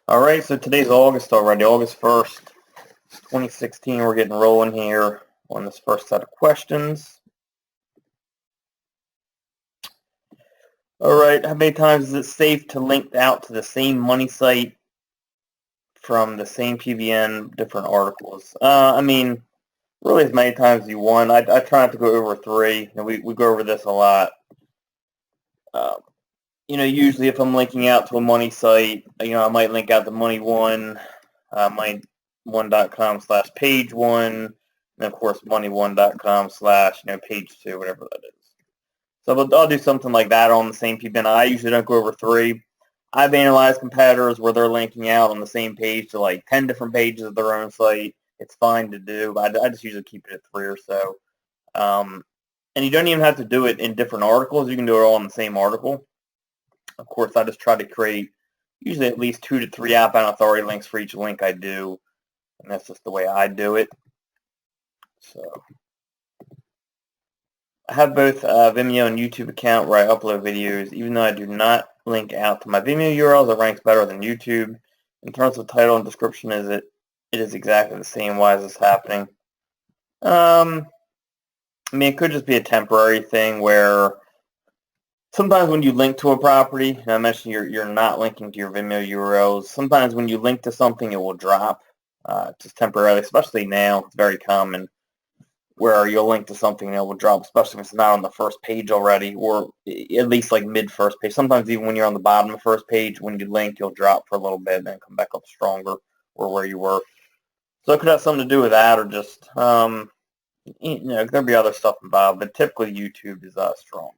Alright, so today's August already, August 1st, 2016. We're getting rolling here on this first set of questions. Alright, how many times is it safe to link out to the same money site from the same PBN, different articles? I mean, really as many times as you want. I try not to go over 3. We go over this a lot. Usually if I'm linking out to a money site, I might link out to money1, money1.com/page1, and of course money1.com/page2, whatever that is. So I'll do something like that on the same PBN. I usually don't go over 3. I've analyzed competitors where they're linking out on the same page to like 10 different pages of their own site. It's fine to do, but I just usually keep it at 3 or so. And you don't even have to do it in different articles. You can do it all in the same article. Of course, I just try to create usually at least 2 to 3 outbound authority links for each link I do, and that's just the way I do it. So I have both Vimeo and YouTube account where I upload videos. Even though I do not link out to my Vimeo URLs, it ranks better than YouTube. In terms of title and description, it is exactly the same. Why is this happening? I mean, it could just be a temporary thing where sometimes when you link to a property, and I mentioned you're not linking to your Vimeo URLs, sometimes when you link to something, it will drop just temporarily, especially now. It's very common where you'll link to something and it will drop, especially if it's not on the first page already, or at least like mid-first page. Sometimes even when you're on the bottom of the first page, when you link, you'll drop for a little bit and then come back up stronger or where you were. So it could have something to do with that, or just, there'll be other stuff involved, but typically YouTube is stronger.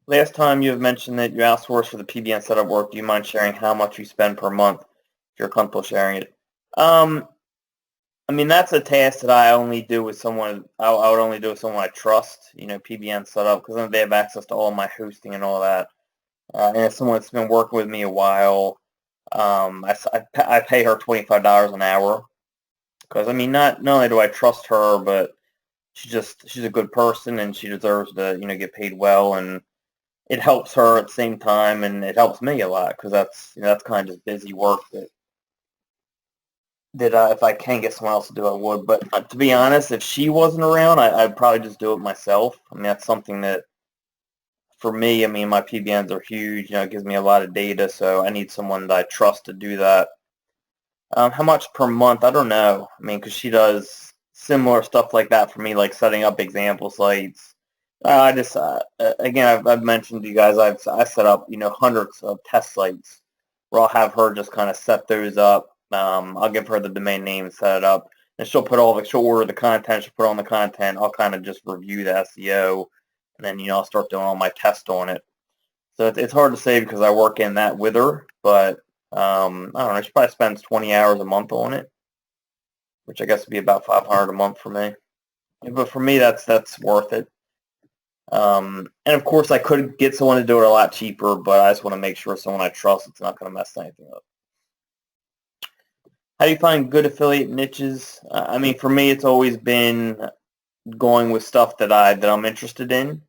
Last time you have mentioned that you outsource for the PBN setup work. Do you mind sharing how much you spend per month if you're comfortable sharing it? I mean, that's a task that I only do with someone. I would only do with someone I trust. PBN setup, because then they have access to all my hosting and all that. And if someone that's been working with me a while, I pay her $25 an hour. Because I mean, not only do I trust her, but she's a good person and she deserves to get paid well, and it helps her at the same time, and it helps me a lot because that's kind of just busy work that if I can get someone else to do, I would. But to be honest, if she wasn't around, I'd probably just do it myself. I mean, that's something that, for me, I mean, my PBNs are huge. It gives me a lot of data, so I need someone that I trust to do that. How much per month? I don't know. I mean, because she does similar stuff like that for me, like setting up example sites. I just, again, I've mentioned to you guys, I set up, hundreds of test sites where I'll have her just kind of set those up. I'll give her the domain name and set it up, and she'll order the content, she'll put on the content. I'll kind of just review the SEO, and then, I'll start doing all my tests on it. So it's hard to say because I work in that with her, but I don't know, she probably spends 20 hours a month on it, which I guess would be about $500 a month for me. But for me, that's worth it. And of course, I could get someone to do it a lot cheaper, but I just want to make sure someone I trust it's not going to mess anything up. How do you find good affiliate niches? I mean, for me, it's always been going with stuff that I'm interested in.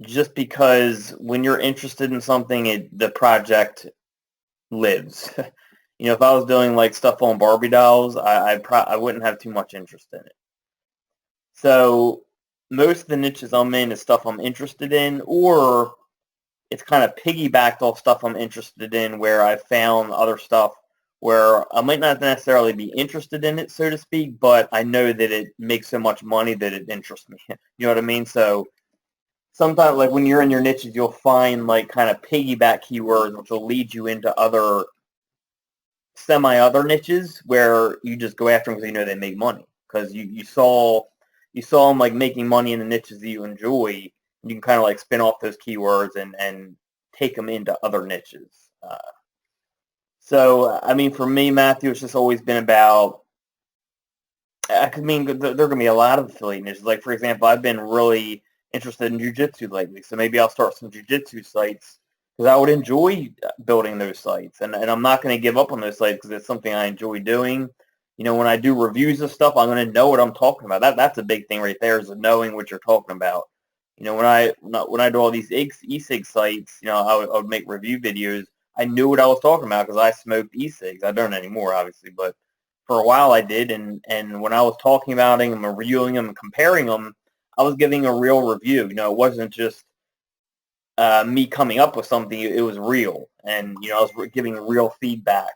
Just because when you're interested in something, the project lives. If I was doing like stuff on Barbie dolls, I wouldn't have too much interest in it. So most of the niches I'm in is stuff I'm interested in, or it's kind of piggybacked off stuff I'm interested in, where I found other stuff where I might not necessarily be interested in it, so to speak, but I know that it makes so much money that it interests me. You know what I mean? So sometimes, like when you're in your niches, you'll find like kind of piggyback keywords, which will lead you into other semi-other niches where you just go after them because they make money. Because you saw them like making money in the niches that you enjoy. You can kind of like spin off those keywords and take them into other niches. So, I mean, for me, Matthew, it's just always been about, there are going to be a lot of affiliate niches. Like, for example, I've been really interested in jiu-jitsu lately, so maybe I'll start some jiu-jitsu sites because I would enjoy building those sites. And I'm not going to give up on those sites because it's something I enjoy doing. When I do reviews of stuff, I'm going to know what I'm talking about. That's a big thing right there, is knowing what you're talking about. You know, when I do all these e-cig sites, you know, I would make review videos. I knew what I was talking about because I smoked e-cigs. I don't anymore, obviously, but for a while I did. And when I was talking about them and reviewing them and comparing them, I was giving a real review. You know, it wasn't just me coming up with something. It was real, and you know, I was giving real feedback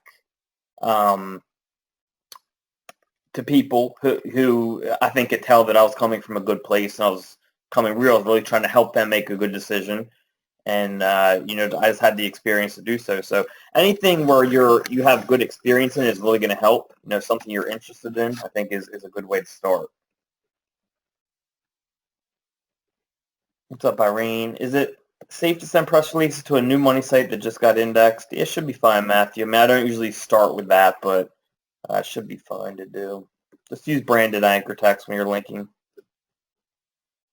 to people who I think could tell that I was coming from a good place and I was coming real. I was really trying to help them make a good decision, and you know, I just had the experience to do so. So anything where you have good experience in is really going to help. You know, something you're interested in, I think is a good way to start. What's up, Irene? Is it safe to send press releases to a new money site that just got indexed? It should be fine, Matthew. I mean, I don't usually start with that, but it should be fine to do. Just use branded anchor text when you're linking.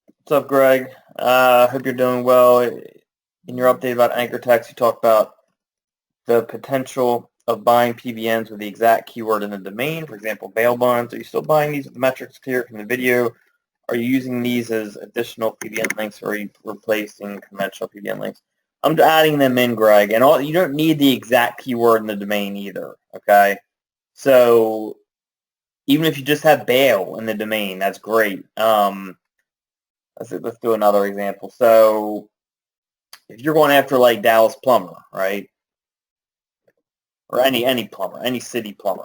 What's up, Greg? Hope you're doing well. In your update about anchor text, you talked about the potential of buying PBNs with the exact keyword in the domain. For example, bail bonds. Are you still buying these with the metrics tier from the video? Are you using these as additional PBN links, or are you replacing conventional PBN links? I'm adding them in, Greg, and you don't need the exact keyword in the domain either, okay? So even if you just have bail in the domain, that's great. Let's do another example. So if you're going after like Dallas plumber, right? Or any plumber, any city plumber.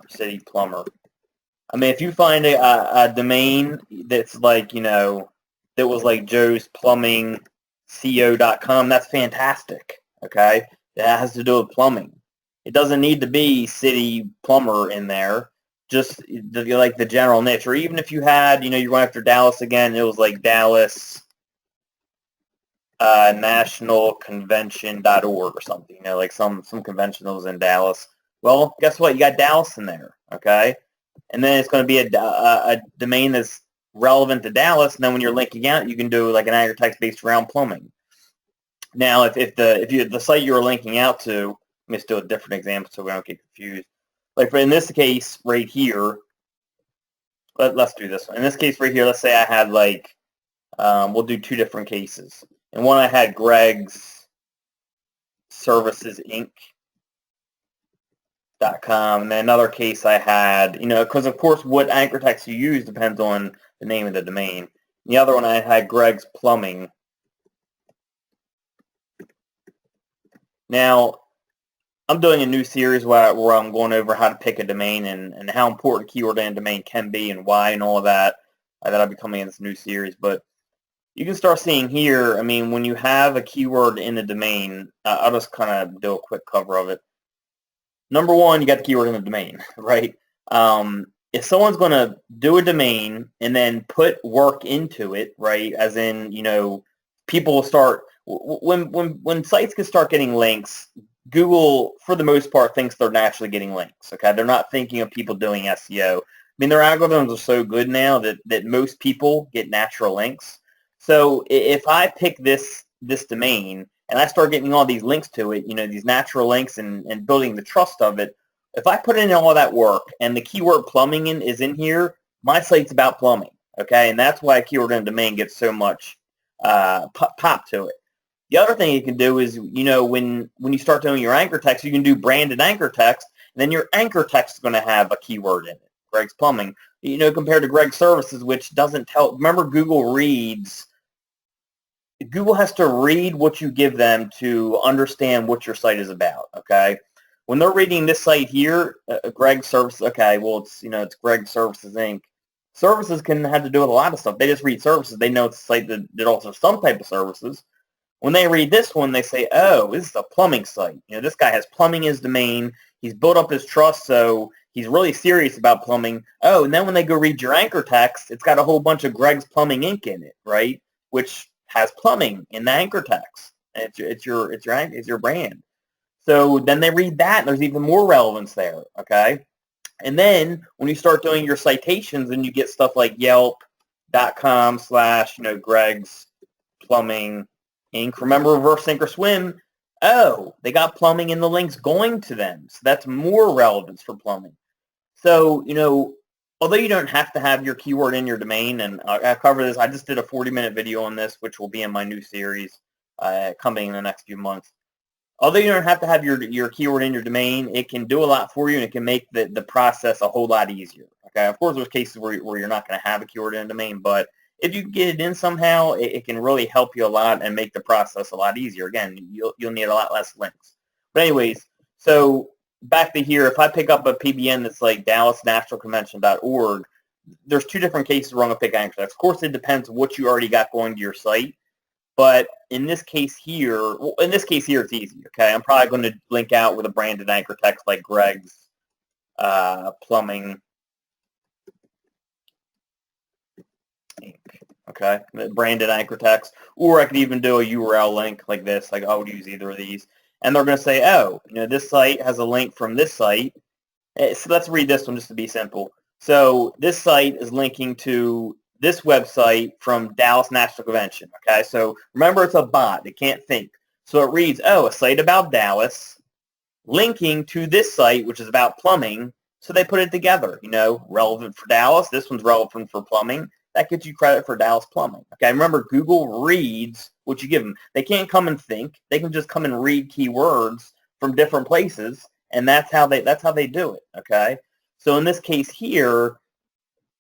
I mean, if you find a domain that's like, you know, that was like Joe's Plumbing CO.com, that's fantastic, okay? That has to do with plumbing. It doesn't need to be city plumber in there, just like the general niche. Or even if you had, you know, you're going after Dallas again, it was like Dallas nationalconvention.org or something, you know, like some convention that was in Dallas. Well, guess what? You got Dallas in there, okay? And then it's going to be a domain that's relevant to Dallas. And then when you're linking out, you can do like an anchor text based around plumbing. Now, if the site you were linking out to, let me just do a different example so we don't get confused. Like in this case right here, let's do this one. In this case right here, let's say I had like, we'll do two different cases. And one I had Greg's Services Inc.com, and then another case I had, you know, because of course what anchor text you use depends on the name of the domain. The other one I had Greg's Plumbing. Now, I'm doing a new series where I'm going over how to pick a domain and how important keyword and domain can be and why and all of that. That'll be coming in this new series, but you can start seeing here, I mean, when you have a keyword in the domain, I'll just kind of do a quick cover of it. Number one, you got the keyword in the domain, right? If someone's going to do a domain and then put work into it, right, as in, you know, people will start, when sites can start getting links, Google, for the most part, thinks they're naturally getting links, okay? They're not thinking of people doing SEO. I mean, their algorithms are so good now that most people get natural links. So if I pick this domain and I start getting all these links to it, you know, these natural links and building the trust of it, if I put in all that work and the keyword plumbing is in here, my site's about plumbing, okay? And that's why keyword and domain gets so much pop to it. The other thing you can do is, you know, when you start doing your anchor text, you can do branded anchor text, and then your anchor text is going to have a keyword in it. Greg's Plumbing, you know, compared to Greg's Services, which doesn't tell. Remember, Google has to read what you give them to understand what your site is about, okay? When they're reading this site here, Greg's Services, okay, well, it's, you know, it's Greg's Services Inc. Services can have to do with a lot of stuff. They just read services. They know it's a site that offers some type of services. When they read this one, they say, oh, this is a plumbing site. You know, this guy has plumbing in his domain. He's built up his trust, so he's really serious about plumbing. Oh, and then when they go read your anchor text, it's got a whole bunch of Greg's Plumbing Inc. in it, right? Which has plumbing in the anchor text. And it's your brand. So then they read that, and there's even more relevance there, okay? And then when you start doing your citations, and you get stuff like Yelp.com/ you know, Greg's Plumbing Inc. Remember reverse sink or swim? Oh, they got plumbing in the links going to them. So that's more relevance for plumbing. So, you know, although you don't have to have your keyword in your domain, and I cover this, I just did a 40-minute video on this, which will be in my new series coming in the next few months. Although you don't have to have your keyword in your domain, it can do a lot for you, and it can make the process a whole lot easier. Okay, of course, there's cases where you're not going to have a keyword in a domain, but if you get it in somehow, it can really help you a lot and make the process a lot easier. Again, you'll need a lot less links. But anyways, so back to here, if I pick up a PBN that's like DallasNationalConvention.org, there's two different cases where I'm going to pick anchor text. Of course, it depends what you already got going to your site. But in this case here, it's easy, okay? I'm probably going to link out with a branded anchor text like Greg's Plumbing Inc., okay? The branded anchor text. Or I could even do a URL link like this. Like I would use either of these. And they're going to say, oh, this site has a link from this site. So let's read this one just to be simple. So this site is linking to this website from Dallas National Convention, okay? So remember, it's a bot. It can't think. So it reads, oh, a site about Dallas linking to this site, which is about plumbing. So they put it together, relevant for Dallas. This one's relevant for plumbing. That gets you credit for Dallas plumbing. Okay, remember, Google reads what you give them. They can't come and think. They can just come and read keywords from different places, and that's how they do it, okay? So in this case here,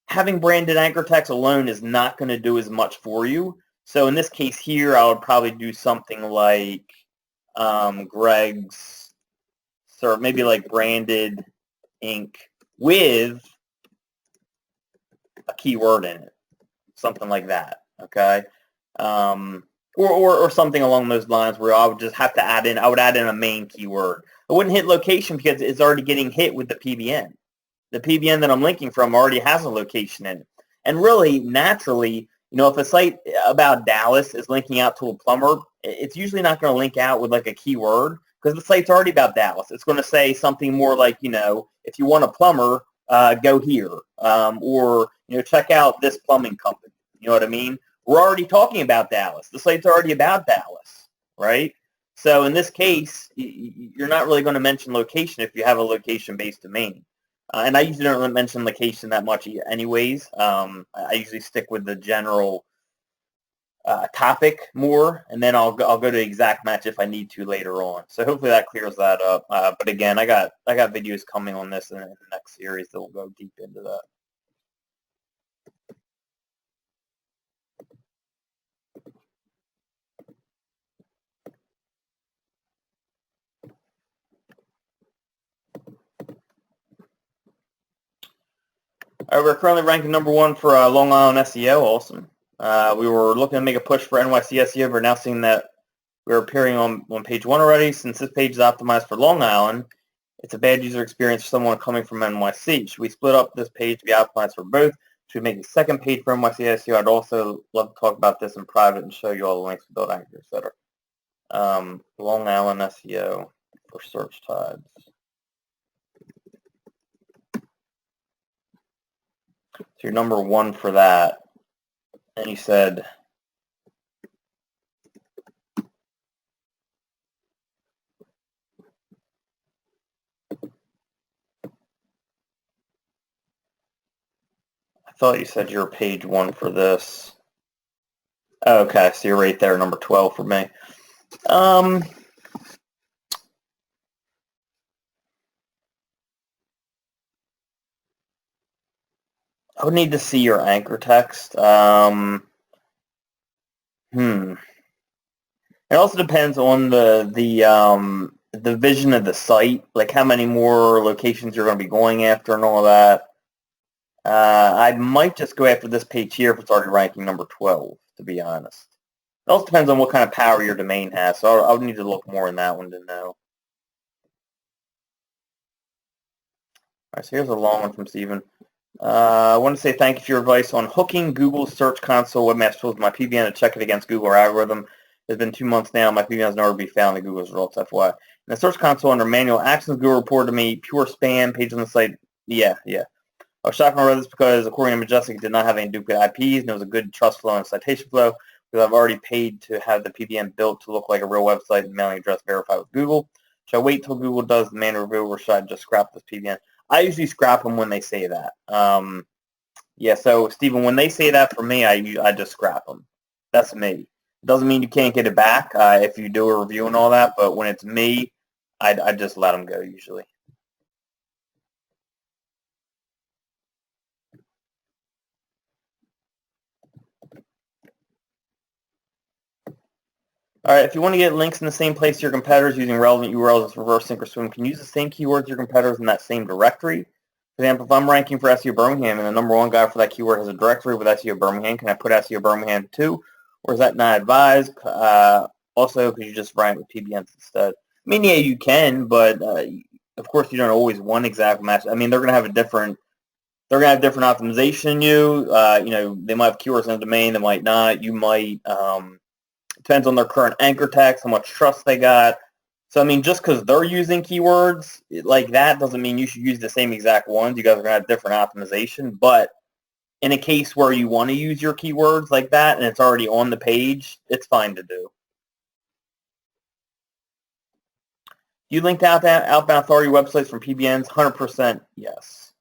having branded anchor text alone is not going to do as much for you. So in this case here, I would probably do something like Greg's, so maybe like branded Inc. with a keyword in it, something like that, okay? Or something along those lines where I would just have to add in a main keyword. I wouldn't hit location because it's already getting hit with the PBN. The PBN that I'm linking from already has a location in it. And really, naturally, if a site about Dallas is linking out to a plumber, it's usually not going to link out with like a keyword because the site's already about Dallas. It's going to say something more like, if you want a plumber, go here. Or, check out this plumbing company. You know what I mean? We're already talking about Dallas. The site's already about Dallas, right? So in this case, you're not really going to mention location if you have a location-based domain. And I usually don't mention location that much anyways. I usually stick with the general topic more, and then I'll go to exact match if I need to later on. So hopefully that clears that up. But again, I got videos coming on this in the next series that will go deep into that. All right, we're currently ranking #1 for Long Island SEO. Awesome. We were looking to make a push for NYC SEO. We're now seeing that we're appearing on page 1 already. Since this page is optimized for Long Island, it's a bad user experience for someone coming from NYC. Should we split up this page to be optimized for both? Should we make a second page for NYC SEO? I'd also love to talk about this in private and show you all the links to build anchors, etc. Long Island SEO for search tags. So you're #1 for that. And you said, I thought you said you're page 1 for this. Okay, so you're right there, #12 for me. I would need to see your anchor text. It also depends on the vision of the site, like how many more locations you're going to be going after and all that. I might just go after this page here if it's already ranking #12, to be honest. It also depends on what kind of power your domain has, so I would need to look more in that one to know. All right, so here's a long one from Steven. I want to say thank you for your advice on hooking Google's Search Console webmaster tools to my PBN to check it against Google algorithm. It's been 2 months now. My PBN has nowhere to be found in Google's results, FYI. In the Search Console under manual actions, Google reported to me pure spam page on the site. Yeah. I was shocked when I read this because according to Majestic, it did not have any duplicate IPs, and it was a good trust flow and citation flow because I've already paid to have the PBN built to look like a real website and mailing address verified with Google. Should I wait till Google does the manual review, or should I just scrap this PBN? I usually scrap them when they say that. Yeah, so Stephen, when they say that for me, I just scrap them. That's me. It doesn't mean you can't get it back if you do a review and all that, but when it's me, I just let them go usually. All right, if you want to get links in the same place to your competitors using relevant URLs as reverse sync or swim, can you use the same keywords as your competitors in that same directory? For example, if I'm ranking for SEO Birmingham and the #1 guy for that keyword has a directory with SEO Birmingham, can I put SEO Birmingham too, or is that not advised? Also, could you just rank with PBNs instead? I mean, yeah, you can, but of course, you don't always want exact match. I mean, they're going to have a different. They're going to have different optimization than you. You know, they might have keywords in the domain, they might not. You might. Depends on their current anchor text, how much trust they got. So, I mean, just because they're using keywords like that doesn't mean you should use the same exact ones. You guys are going to have different optimization. But in a case where you want to use your keywords like that and it's already on the page, it's fine to do. You linked out to outbound authority websites from PBNs? 100% yes.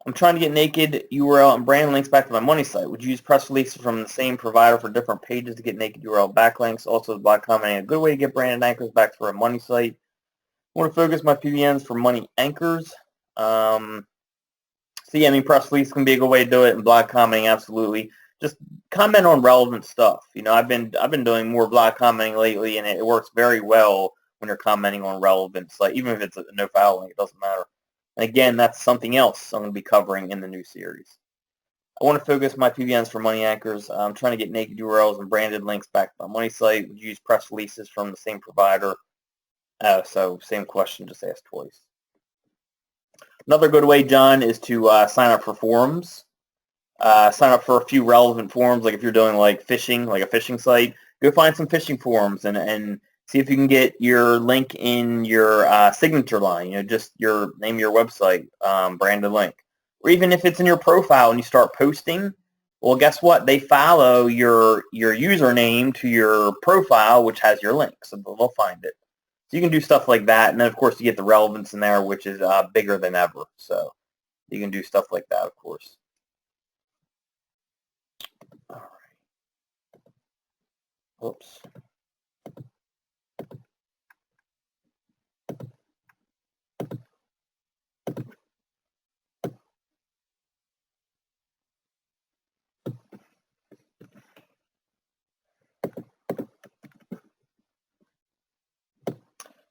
I'm trying to get naked URL and brand links back to my money site. Would you use press releases from the same provider for different pages to get naked URL backlinks? Also, is blog commenting a good way to get branded anchors back to our money site? I want to focus my PBNs for money anchors. So yeah, I mean, press release can be a good way to do it, and blog commenting absolutely. Just comment on relevant stuff. You know, I've been doing more blog commenting lately, and it works very well when you're commenting on relevant, like even if it's a no file link, it doesn't matter. And again, that's something else I'm going to be covering in the new series. I want to focus my PBNs for money anchors. I'm trying to get naked URLs and branded links back to my money site. Would you use press releases from the same provider? So same question, just asked twice. Another good way, John, is to sign up for forums. Sign up for a few relevant forums, like if you're doing like fishing, like a fishing site, go find some fishing forums and see if you can get your link in your signature line, you know, just your name of your website, branded link. Or even if it's in your profile and you start posting, well, guess what? They follow your username to your profile, which has your link, so they'll find it. So you can do stuff like that, and then, of course, you get the relevance in there, which is bigger than ever. So you can do stuff like that, of course. All right. Whoops.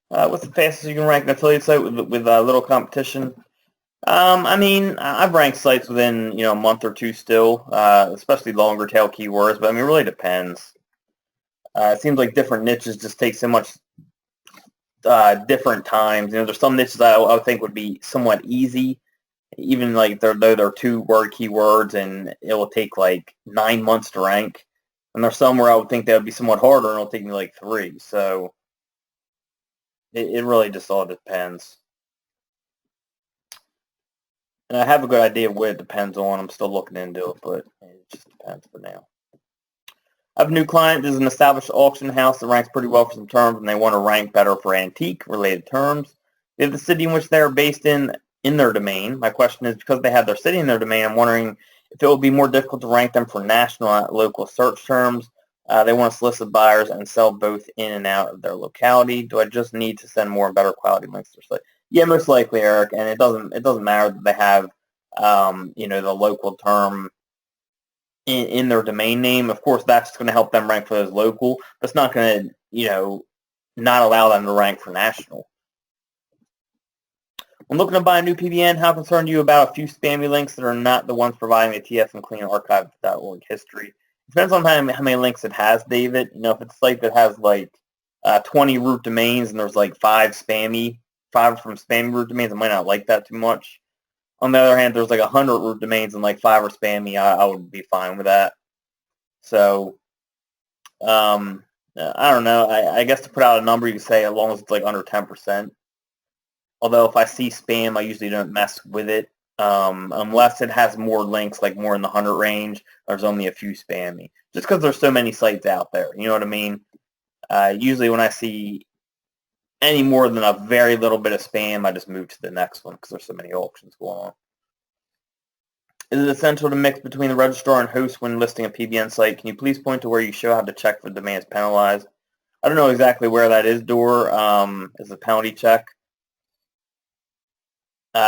What's the fastest you can rank an affiliate site with little competition? I mean, I've ranked sites within, you know, a month or two still, especially longer tail keywords, but I mean, it really depends. It seems like different niches just take so much different times. You know, there's some niches I would think would be somewhat easy, even like though they're 2-word keywords, and it will take like 9 months to rank. And there's some where I would think that would be somewhat harder, and it'll take me like 3. So it really just all depends. And I have a good idea of what it depends on. I'm still looking into it, but it just depends for now. I have a new client. There's an established auction house that ranks pretty well for some terms, and they want to rank better for antique-related terms. They have the city in which they're based in their domain. My question is, because they have their city in their domain, I'm wondering if it will be more difficult to rank them for national and local search terms. They want to solicit buyers and sell both in and out of their locality. Do I just need to send more and better quality links to their site? Yeah, most likely, Eric. And it doesn't matter that they have you know, the local term in their domain name. Of course, that's going to help them rank for those local, but it's not going to, you know, not allow them to rank for national. When looking to buy a new PBN, how concerned are you about a few spammy links that are not the ones providing a TF and clean archive.org history? It depends on how many links it has, David. You know, if it's a site that has like 20 root domains and there's like 5 from spammy root domains, I might not like that too much. On the other hand, there's like 100 root domains and like 5 are spammy, I would be fine with that. So, I don't know. I guess to put out a number, you could say as long as it's like under 10%. Although if I see spam, I usually don't mess with it. Unless it has more links, like more in the 100 range, there's only a few spammy. Just because there's so many sites out there. You know what I mean? Usually when I see any more than a very little bit of spam, I just move to the next one because there's so many auctions going on. Is it essential to mix between the registrar and host when listing a PBN site? Can you please point to where you show how to check for domains penalized? I don't know exactly where that is, Door. Is the penalty check.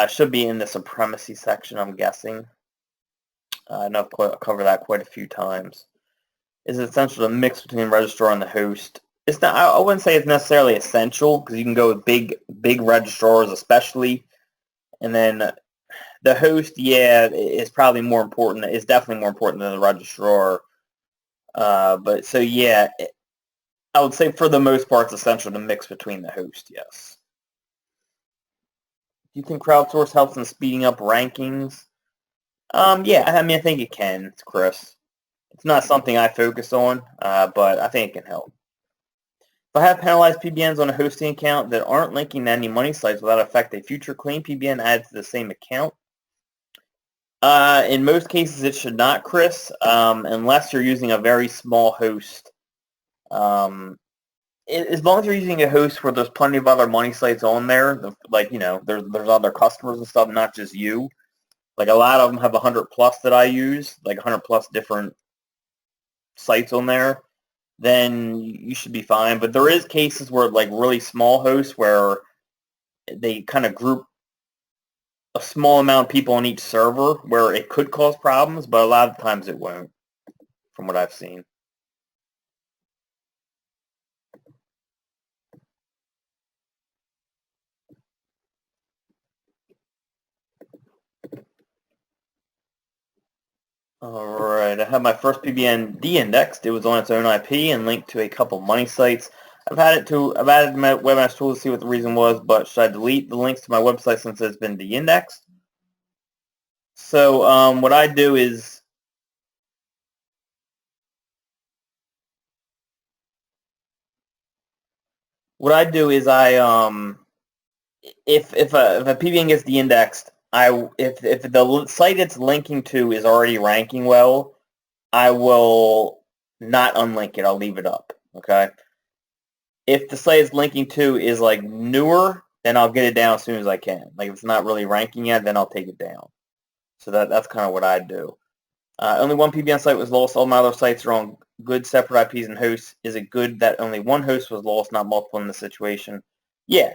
Should be in the supremacy section, I'm guessing. I know I've covered that quite a few times. Is it essential to mix between the registrar and the host? It's not. I wouldn't say it's necessarily essential because you can go with big registrars, especially, and then the host, yeah, is probably more important. It's definitely more important than the registrar. But so yeah, I would say for the most part, it's essential to mix between the host. Yes. Do you think crowdsource helps in speeding up rankings? Yeah, I mean, I think it can, Chris. It's not something I focus on, but I think it can help. If I have penalized PBNs on a hosting account that aren't linking to any money sites, will that affect a future claim PBN added to the same account? In most cases, it should not, Chris, unless you're using a very small host. As long as you're using a host where there's plenty of other money sites on there, like, you know, there's other customers and stuff, not just you. Like, a lot of them have 100 plus that I use, like 100 plus different sites on there, then you should be fine. But there is cases where, like, really small hosts where they kind of group a small amount of people on each server where it could cause problems, but a lot of times it won't, from what I've seen. Alright, I had my first PBN de-indexed. It was on its own IP and linked to a couple money sites. I've added my webmaster tool to see what the reason was, but should I delete the links to my website since it's been de-indexed? So what I do is if a PBN gets de-indexed, if the site it's linking to is already ranking well, I will not unlink it. I'll leave it up. Okay. If the site it's linking to is like newer, then I'll get it down as soon as I can. Like if it's not really ranking yet, then I'll take it down. So that's kind of what I do. Only one PBN site was lost. All my other sites are on good separate IPs and hosts. Is it good that only one host was lost, not multiple in the situation? Yeah,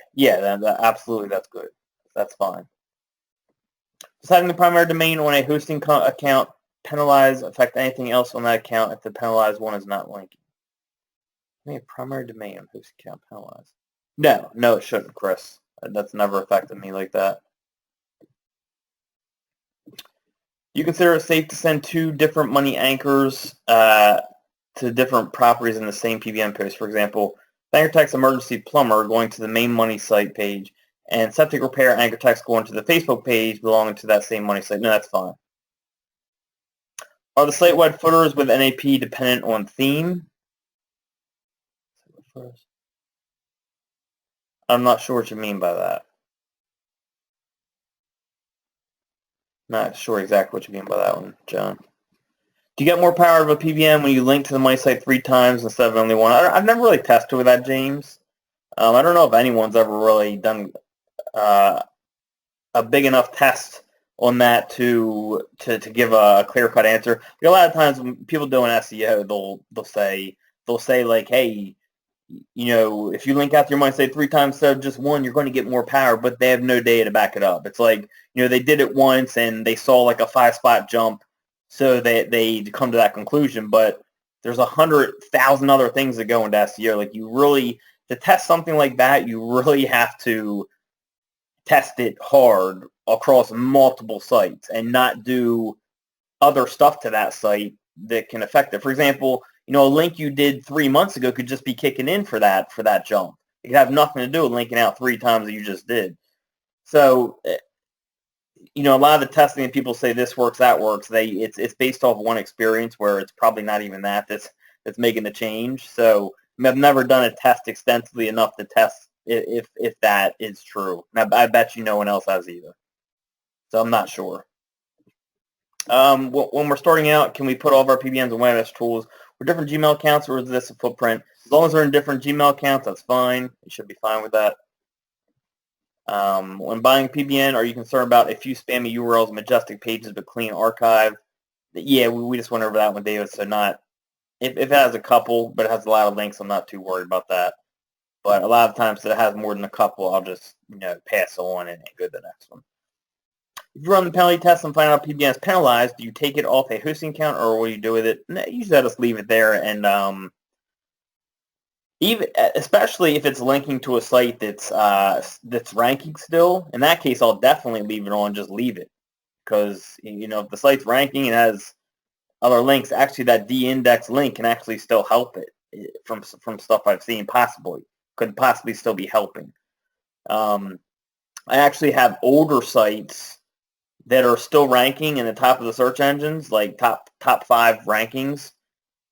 absolutely, that's good. That's fine. Does having the primary domain on a hosting account penalize affect anything else on that account if the penalized one is not linking? Having a primary domain on hosting account penalized? No, it shouldn't, Chris. That's never affected me like that. You consider it safe to send two different money anchors to different properties in the same PBN post. For example, anchor text emergency plumber going to the main money site page, and septic repair anchor text going to the Facebook page belonging to that same money site. No, that's fine. Are the site-wide footers with NAP dependent on theme? I'm not sure what you mean by that. Not sure exactly what you mean by that one, John. Do you get more power of a PBN when you link to the money site 3 times instead of only one? I've never really tested with that, James. I don't know if anyone's ever really done a big enough test on that to give a clear-cut answer. A lot of times when people do an SEO, they'll say like, hey, you know, if you link out to your money site 3 times instead of just one, you're going to get more power, but they have no data to back it up. It's like, you know, they did it once and they saw like a 5-spot jump, so they come to that conclusion. But there's 100,000 other things that go into SEO. Like, you really, to test something like that, you really have to test it hard across multiple sites and not do other stuff to that site that can affect it. For example, you know, a link you did 3 months ago could just be kicking in for that jump. It could have nothing to do with linking out 3 times that you just did. So, you know, a lot of the testing that people say this works, that works, it's based off one experience where it's probably not even that's making the change. So I've never done a test extensively enough to test if that is true. And I bet you no one else has either. So I'm not sure. When we're starting out, can we put all of our PBNs and webmaster tools, For different Gmail accounts, or is this a footprint? As long as they're in different Gmail accounts, that's fine. You should be fine with that. When buying PBN, are you concerned about a few spammy URLs, majestic pages, but clean archive? Yeah, we just went over that one, David. So not if it has a couple, but it has a lot of links, I'm not too worried about that. But a lot of times if it has more than a couple, I'll just pass on and go to the next one. If you run the penalty test and find out PBN is penalized, do you take it off a hosting account, or what do you do with it? Usually I just leave it there, and even especially if it's linking to a site that's ranking still. In that case, I'll definitely leave it on. Just leave it, because if the site's ranking and has other links, actually that de-index link can actually still help it from stuff I've seen. Could possibly still be helping. I actually have older sites that are still ranking in the top of the search engines, like top 5 rankings,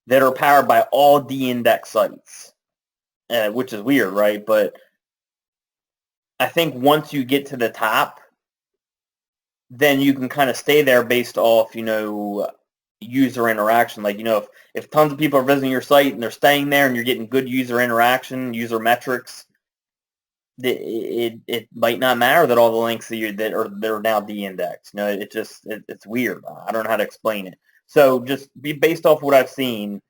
that are powered by all de-index sites, which is weird, right? But I think once you get to the top, then you can kind of stay there based off, user interaction. Like, if tons of people are visiting your site and they're staying there and you're getting good user interaction, user metrics, it might not matter that all the links that are now de-indexed. It's weird. I don't know how to explain it. So just be based off what I've seen.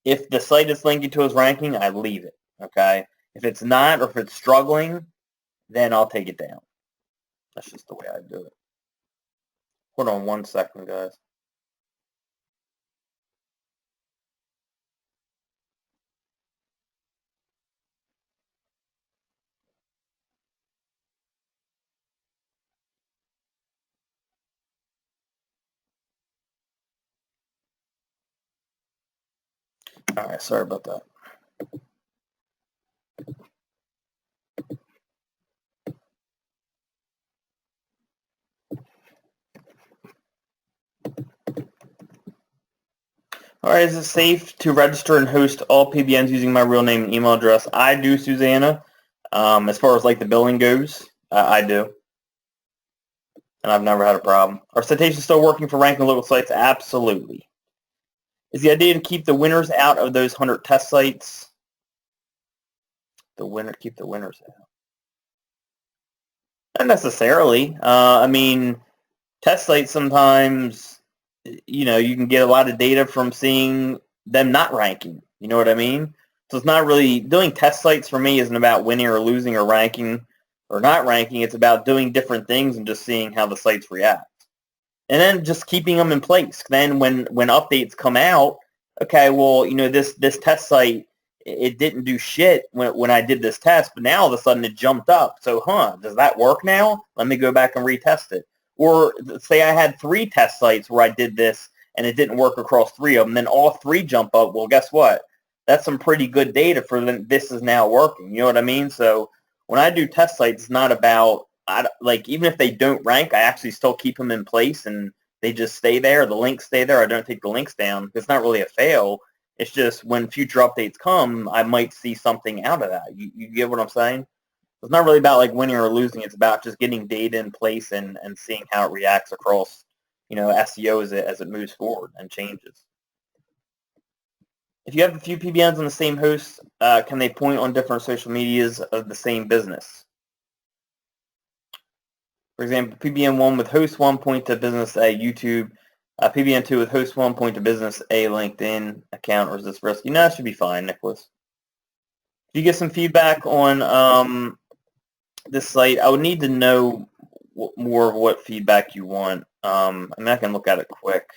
If the site is linking to his ranking, I leave it. Okay. If it's not, or if it's struggling, then I'll take it down. That's just the way I do it. Hold on one second, guys. All right, sorry about that. All right, is it safe to register and host all PBNs using my real name and email address? I do, Susanna. As far as like the billing goes, I do. And I've never had a problem. Are citations still working for ranking local sites? Absolutely. Is the idea to keep the winners out of those 100 test sites? Keep the winners out. Not necessarily. I mean, test sites sometimes, you can get a lot of data from seeing them not ranking. You know what I mean? So it's not really, doing test sites for me isn't about winning or losing or ranking or not ranking. It's about doing different things and just seeing how the sites react. And then just keeping them in place. Then when updates come out, okay, well, this test site, it didn't do shit when I did this test, but now all of a sudden it jumped up. So, does that work now? Let me go back and retest it. Or say I had 3 test sites where I did this and it didn't work across 3 of them, then all 3 jump up. Well, guess what? That's some pretty good data for this is now working. You know what I mean? So when I do test sites, it's not about, even if they don't rank, I actually still keep them in place and they just stay there. The links stay there. I don't take the links down. It's not really a fail. It's just when future updates come, I might see something out of that. You get what I'm saying? It's not really about like winning or losing. It's about just getting data in place and seeing how it reacts across, SEO as it moves forward and changes. If you have a few PBNs on the same host, can they point on different social medias of the same business? For example, PBN1 with host 1 point to business A YouTube, PBN2 with host 1 point to business A LinkedIn account, or is this risky? No, it should be fine, Nicholas. If you get some feedback on this site, I would need to know more of what feedback you want. I can look at it quick.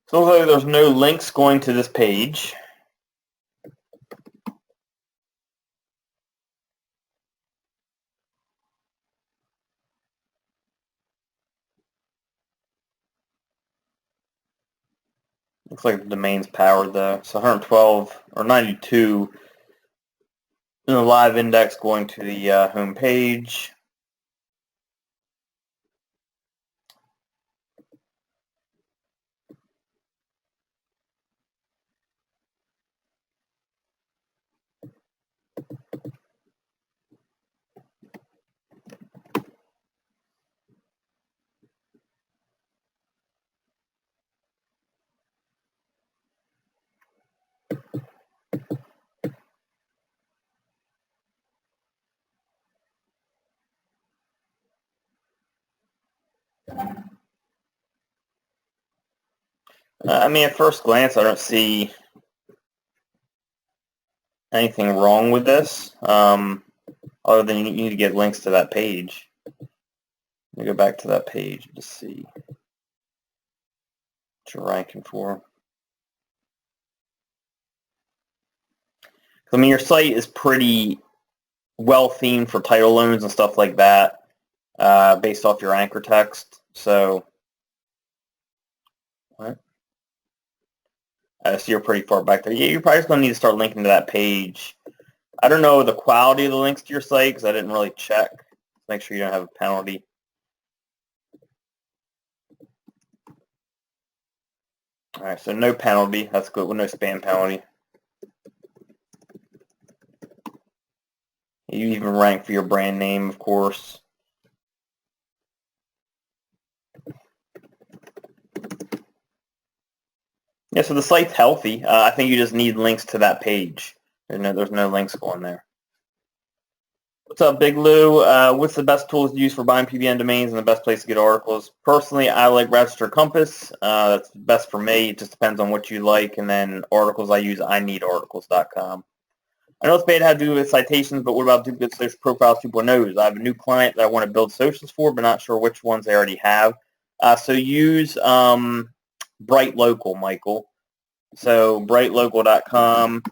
So hopefully there's no links going to this page. Looks like the domain's powered though. So 112 or 92 in the live index going to the home page. I mean, at first glance, I don't see anything wrong with this, other than you need to get links to that page. Let me go back to that page to see what you're ranking for. I mean, your site is pretty well themed for title loans and stuff like that, based off your anchor text. So, what? I see you're pretty far back there. Yeah, you're probably just going to need to start linking to that page. I don't know the quality of the links to your site because I didn't really check. Make sure you don't have a penalty. All right, so no penalty. That's good. With no spam penalty. You even rank for your brand name, of course. Yeah, so the site's healthy. I think you just need links to that page. There's no links going there. What's up, Big Lou? What's the best tools to use for buying PBN domains and the best place to get articles? Personally, I like Register Compass. That's best for me. It just depends on what you like. And then articles I use, ineedarticles.com. I know it's bad how to do with citations, but what about duplicate social profiles people knows? I have a new client that I want to build socials for, but not sure which ones they already have. So use Bright Local, Michael. So brightlocal.com.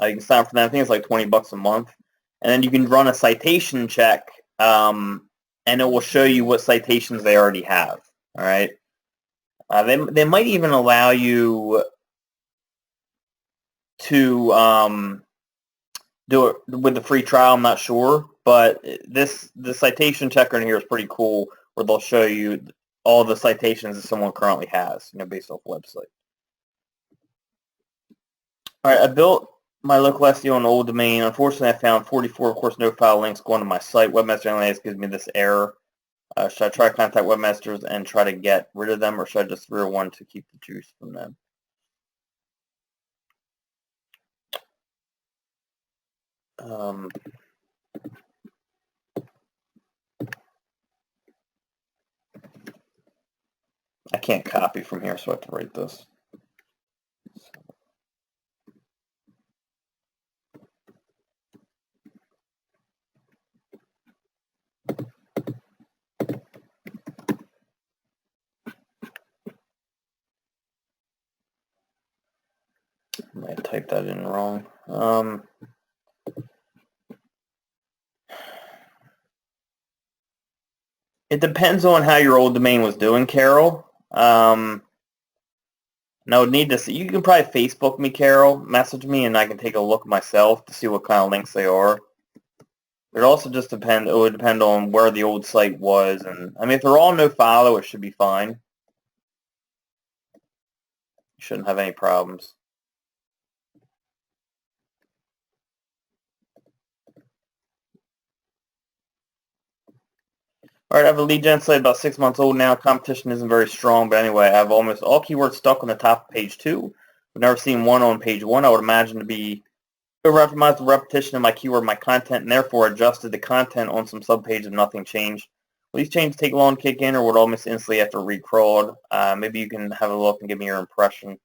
You can sign up for that. I think it's like $20 a month. And then you can run a citation check, and it will show you what citations they already have. All right. They might even allow you to do it with the free trial. I'm not sure, but the citation checker in here is pretty cool, where they'll show you all the citations that someone currently has, based off the website. All right, I built my local SEO on an old domain. Unfortunately, I found 44, of course, no file links going to my site. Webmaster Analytics gives me this error. Should I try to contact webmasters and try to get rid of them, or should I just rear one to keep the juice from them? I can't copy from here, so I have to write this. I might have typed that in wrong. It depends on how your old domain was doing, Carol. Now, I would need to see. You can probably Facebook me, Carol. Message me, and I can take a look myself to see what kind of links they are. It also just depend. It would depend on where the old site was, and I mean, if they're all no follow, it should be fine. You shouldn't have any problems. All right, I have a lead gen site about 6 months old now. Competition isn't very strong, but anyway, I have almost all keywords stuck on the top of page 2. I've never seen one on page 1. I would imagine to be optimized the repetition of my keyword, my content, and therefore adjusted the content on some subpages if nothing changed. Will these changes take long to kick in, or would almost instantly after recrawled? Maybe you can have a look and give me your impression.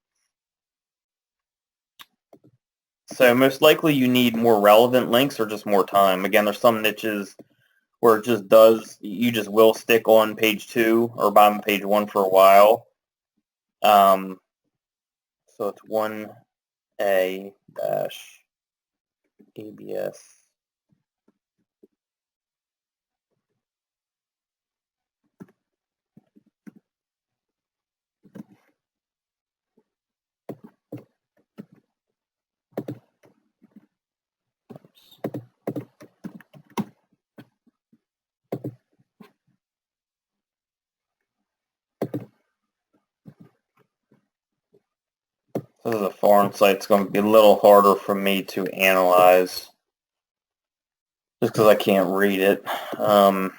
So most likely you need more relevant links or just more time. Again, there's some niches where it just does, you just will stick on page 2 or bottom of page 1 for a while. So it's 1A-ABS. This is a foreign site. It's going to be a little harder for me to analyze just because I can't read it. Go.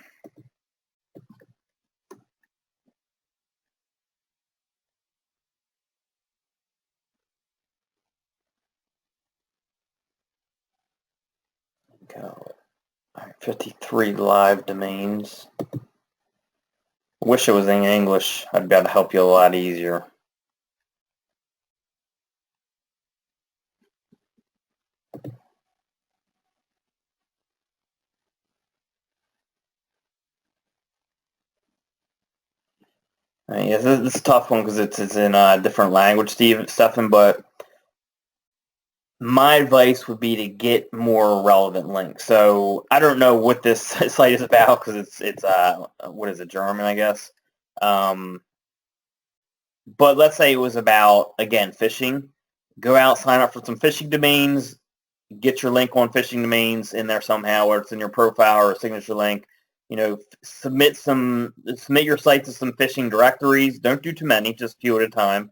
All right, 53 live domains. Wish it was in English. I'd be able to help you a lot easier. Yeah, this is a tough one because it's in a different language, Stephen, but my advice would be to get more relevant links. So I don't know what this site is about because it's what is it, German, I guess. But let's say it was about, again, fishing. Go out, sign up for some fishing domains, get your link on fishing domains in there somehow, or it's in your profile or a signature link. You know, submit your site to some fishing directories. Don't do too many, just a few at a time,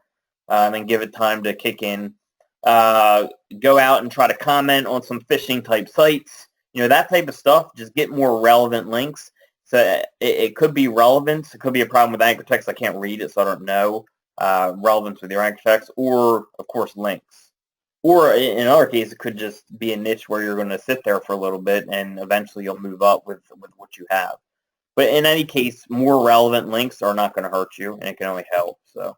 and then give it time to kick in. Go out and try to comment on some fishing type sites. You know, that type of stuff. Just get more relevant links. So it could be relevance. It could be a problem with anchor text. I can't read it, so I don't know. Relevance with your anchor text, or of course links. Or in our case, it could just be a niche where you're going to sit there for a little bit, and eventually you'll move up with what you have. But in any case, more relevant links are not going to hurt you, and it can only help. So,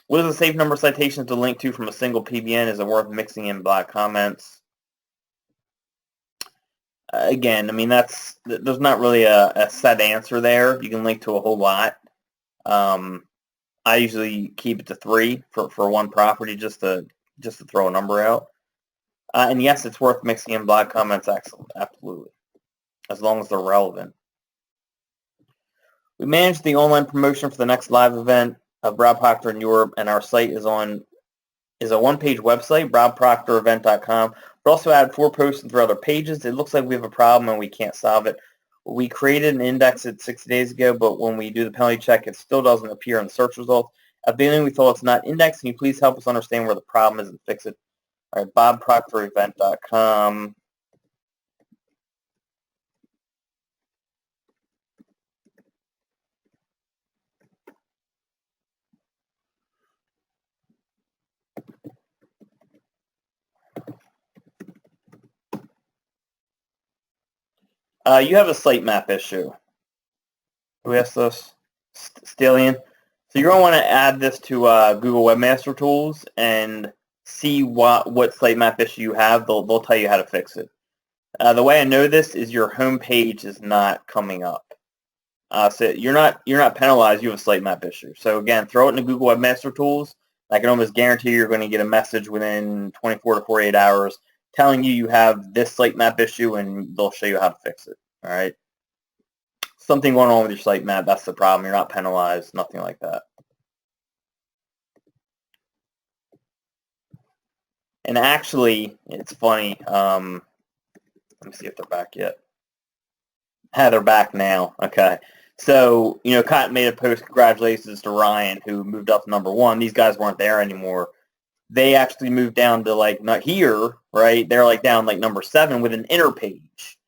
what is a safe number of citations to link to from a single PBN? Is it worth mixing in block comments? Again, I mean, there's not really a set answer there. You can link to a whole lot. I usually keep it to 3 for one property just to throw a number out. And yes, it's worth mixing in blog comments, absolutely, as long as they're relevant. We manage the online promotion for the next live event of Rob Proctor in Europe, and our site is a one-page website, robproctorevent.com. We also add 4 posts and 3 other pages. It looks like we have a problem and we can't solve it. We created an index 60 days ago, but when we do the penalty check, it still doesn't appear in the search results. At the beginning, we thought it's not indexed. Can you please help us understand where the problem is and fix it? All right, bobproctorevent.com. You have a sitemap issue. Who asked this? Stallion. So you're going to want to add this to Google Webmaster Tools and see what sitemap issue you have. They'll tell you how to fix it. The way I know this is your home page is not coming up. So you're not penalized. You have a sitemap issue. So again, throw it into Google Webmaster Tools. I can almost guarantee you're going to get a message within 24 to 48 hours telling you have this sitemap issue, and they'll show you how to fix it. All right. Something going on with your sitemap, that's the problem. You're not penalized, nothing like that. And actually, it's funny. Let me see if they're back yet. They're back now. Okay. So, you know, Cotton made a post, congratulations to Ryan, who moved up to #1. These guys weren't there anymore. They actually moved down to, like, not here, right? They're, like, down, like, #7 with an inner page.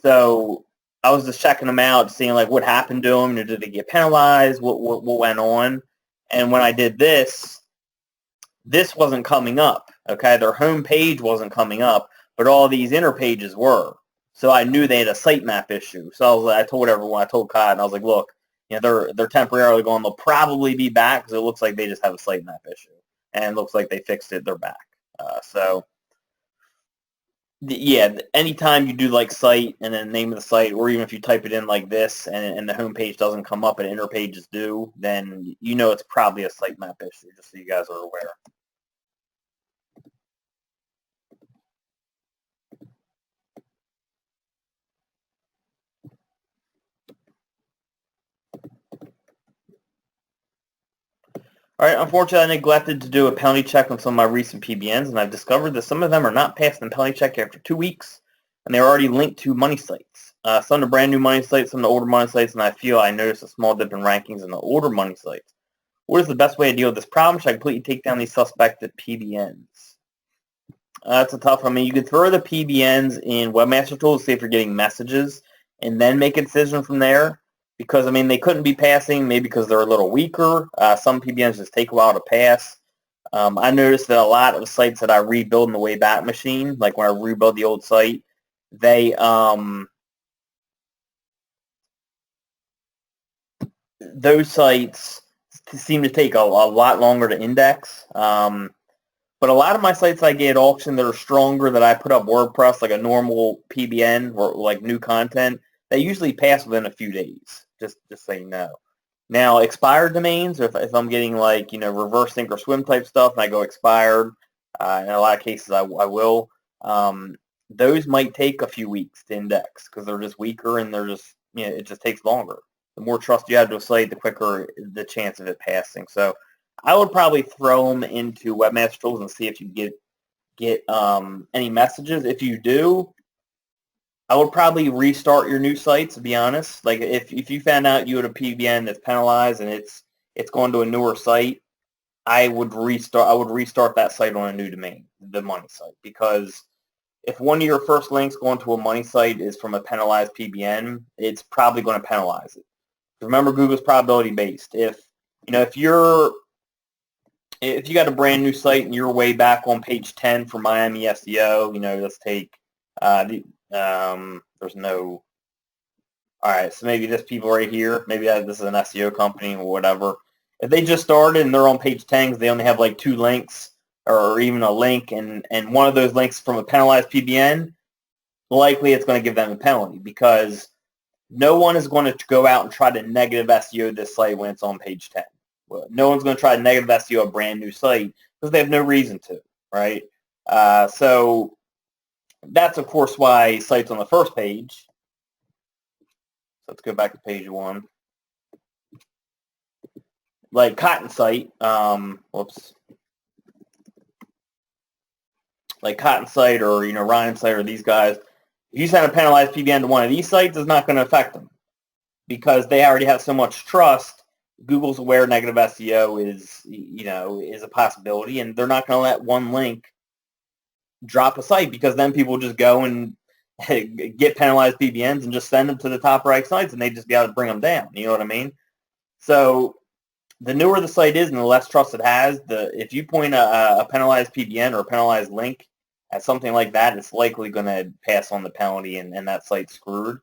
So I was just checking them out, seeing, like, what happened to them. Did they get penalized? What went on? And when I did this wasn't coming up, okay? Their home page wasn't coming up, but all these inner pages were. So I knew they had a sitemap issue. So I told everyone, I told Cotton, I was like, look, you know, they're temporarily going. They'll probably be back because it looks like they just have a sitemap issue. And it looks like they fixed it. They're back. Yeah, anytime you do like site and then name of the site, or even if you type it in like this and the home page doesn't come up and inner pages do, then you know it's probably a sitemap issue, just so you guys are aware. All right, unfortunately, I neglected to do a penalty check on some of my recent PBNs, and I've discovered that some of them are not passing the penalty check after 2 weeks, and they're already linked to money sites. Some are brand new money sites, some are older money sites, and I noticed a small dip in rankings in the older money sites. What is the best way to deal with this problem? Should I completely take down these suspected PBNs? That's a tough one. I mean, you can throw the PBNs in Webmaster Tools, see if you're getting messages, and then make a decision from there. Because, I mean, they couldn't be passing, maybe because they're a little weaker. Some PBNs just take a while to pass. I noticed that a lot of sites that I rebuild in the Wayback Machine, like when I rebuild the old site, they those sites seem to take a lot longer to index. But a lot of my sites I get at auction that are stronger, that I put up WordPress, like a normal PBN or like new content, they usually pass within a few days, just so you know. Now, expired domains, if I'm getting like, reverse sink or swim type stuff and I go expired, in a lot of cases I will, those might take a few weeks to index because they're just weaker and they're just, it just takes longer. The more trust you have to a site, the quicker the chance of it passing. So I would probably throw them into Webmaster Tools and see if you get any messages. If you do, I would probably restart your new site, to be honest. Like if you found out you had a PBN that's penalized and it's going to a newer site, I would restart that site on a new domain, the money site, because if one of your first links going to a money site is from a penalized PBN, it's probably going to penalize it. Remember, Google's probability based. If you got a brand new site and you're way back on page 10 for Miami SEO, let's take there's no, all right, so maybe this people right here, maybe this is an SEO company or whatever. If they just started and they're on page 10 because they only have like 2 links or even a link, and one of those links from a penalized PBN, likely it's going to give them a penalty because no one is going to go out and try to negative SEO this site when it's on page 10. Well, no one's going to try to negative SEO a brand new site because they have no reason to, right? So that's, of course, why sites on the first page. So let's go back to page 1. Like Cotton Site, like Cotton Site or, Ryan Site or these guys, if you send a penalized PBN to one of these sites, it's not going to affect them because they already have so much trust. Google's aware negative SEO is a possibility, and they're not going to let one link drop a site because then people just go and get penalized PBNs and just send them to the top right sites, and they just be able to bring them down. You know what I mean? So the newer the site is and the less trust it has, if you point a penalized PBN or a penalized link at something like that, it's likely going to pass on the penalty and that site's screwed.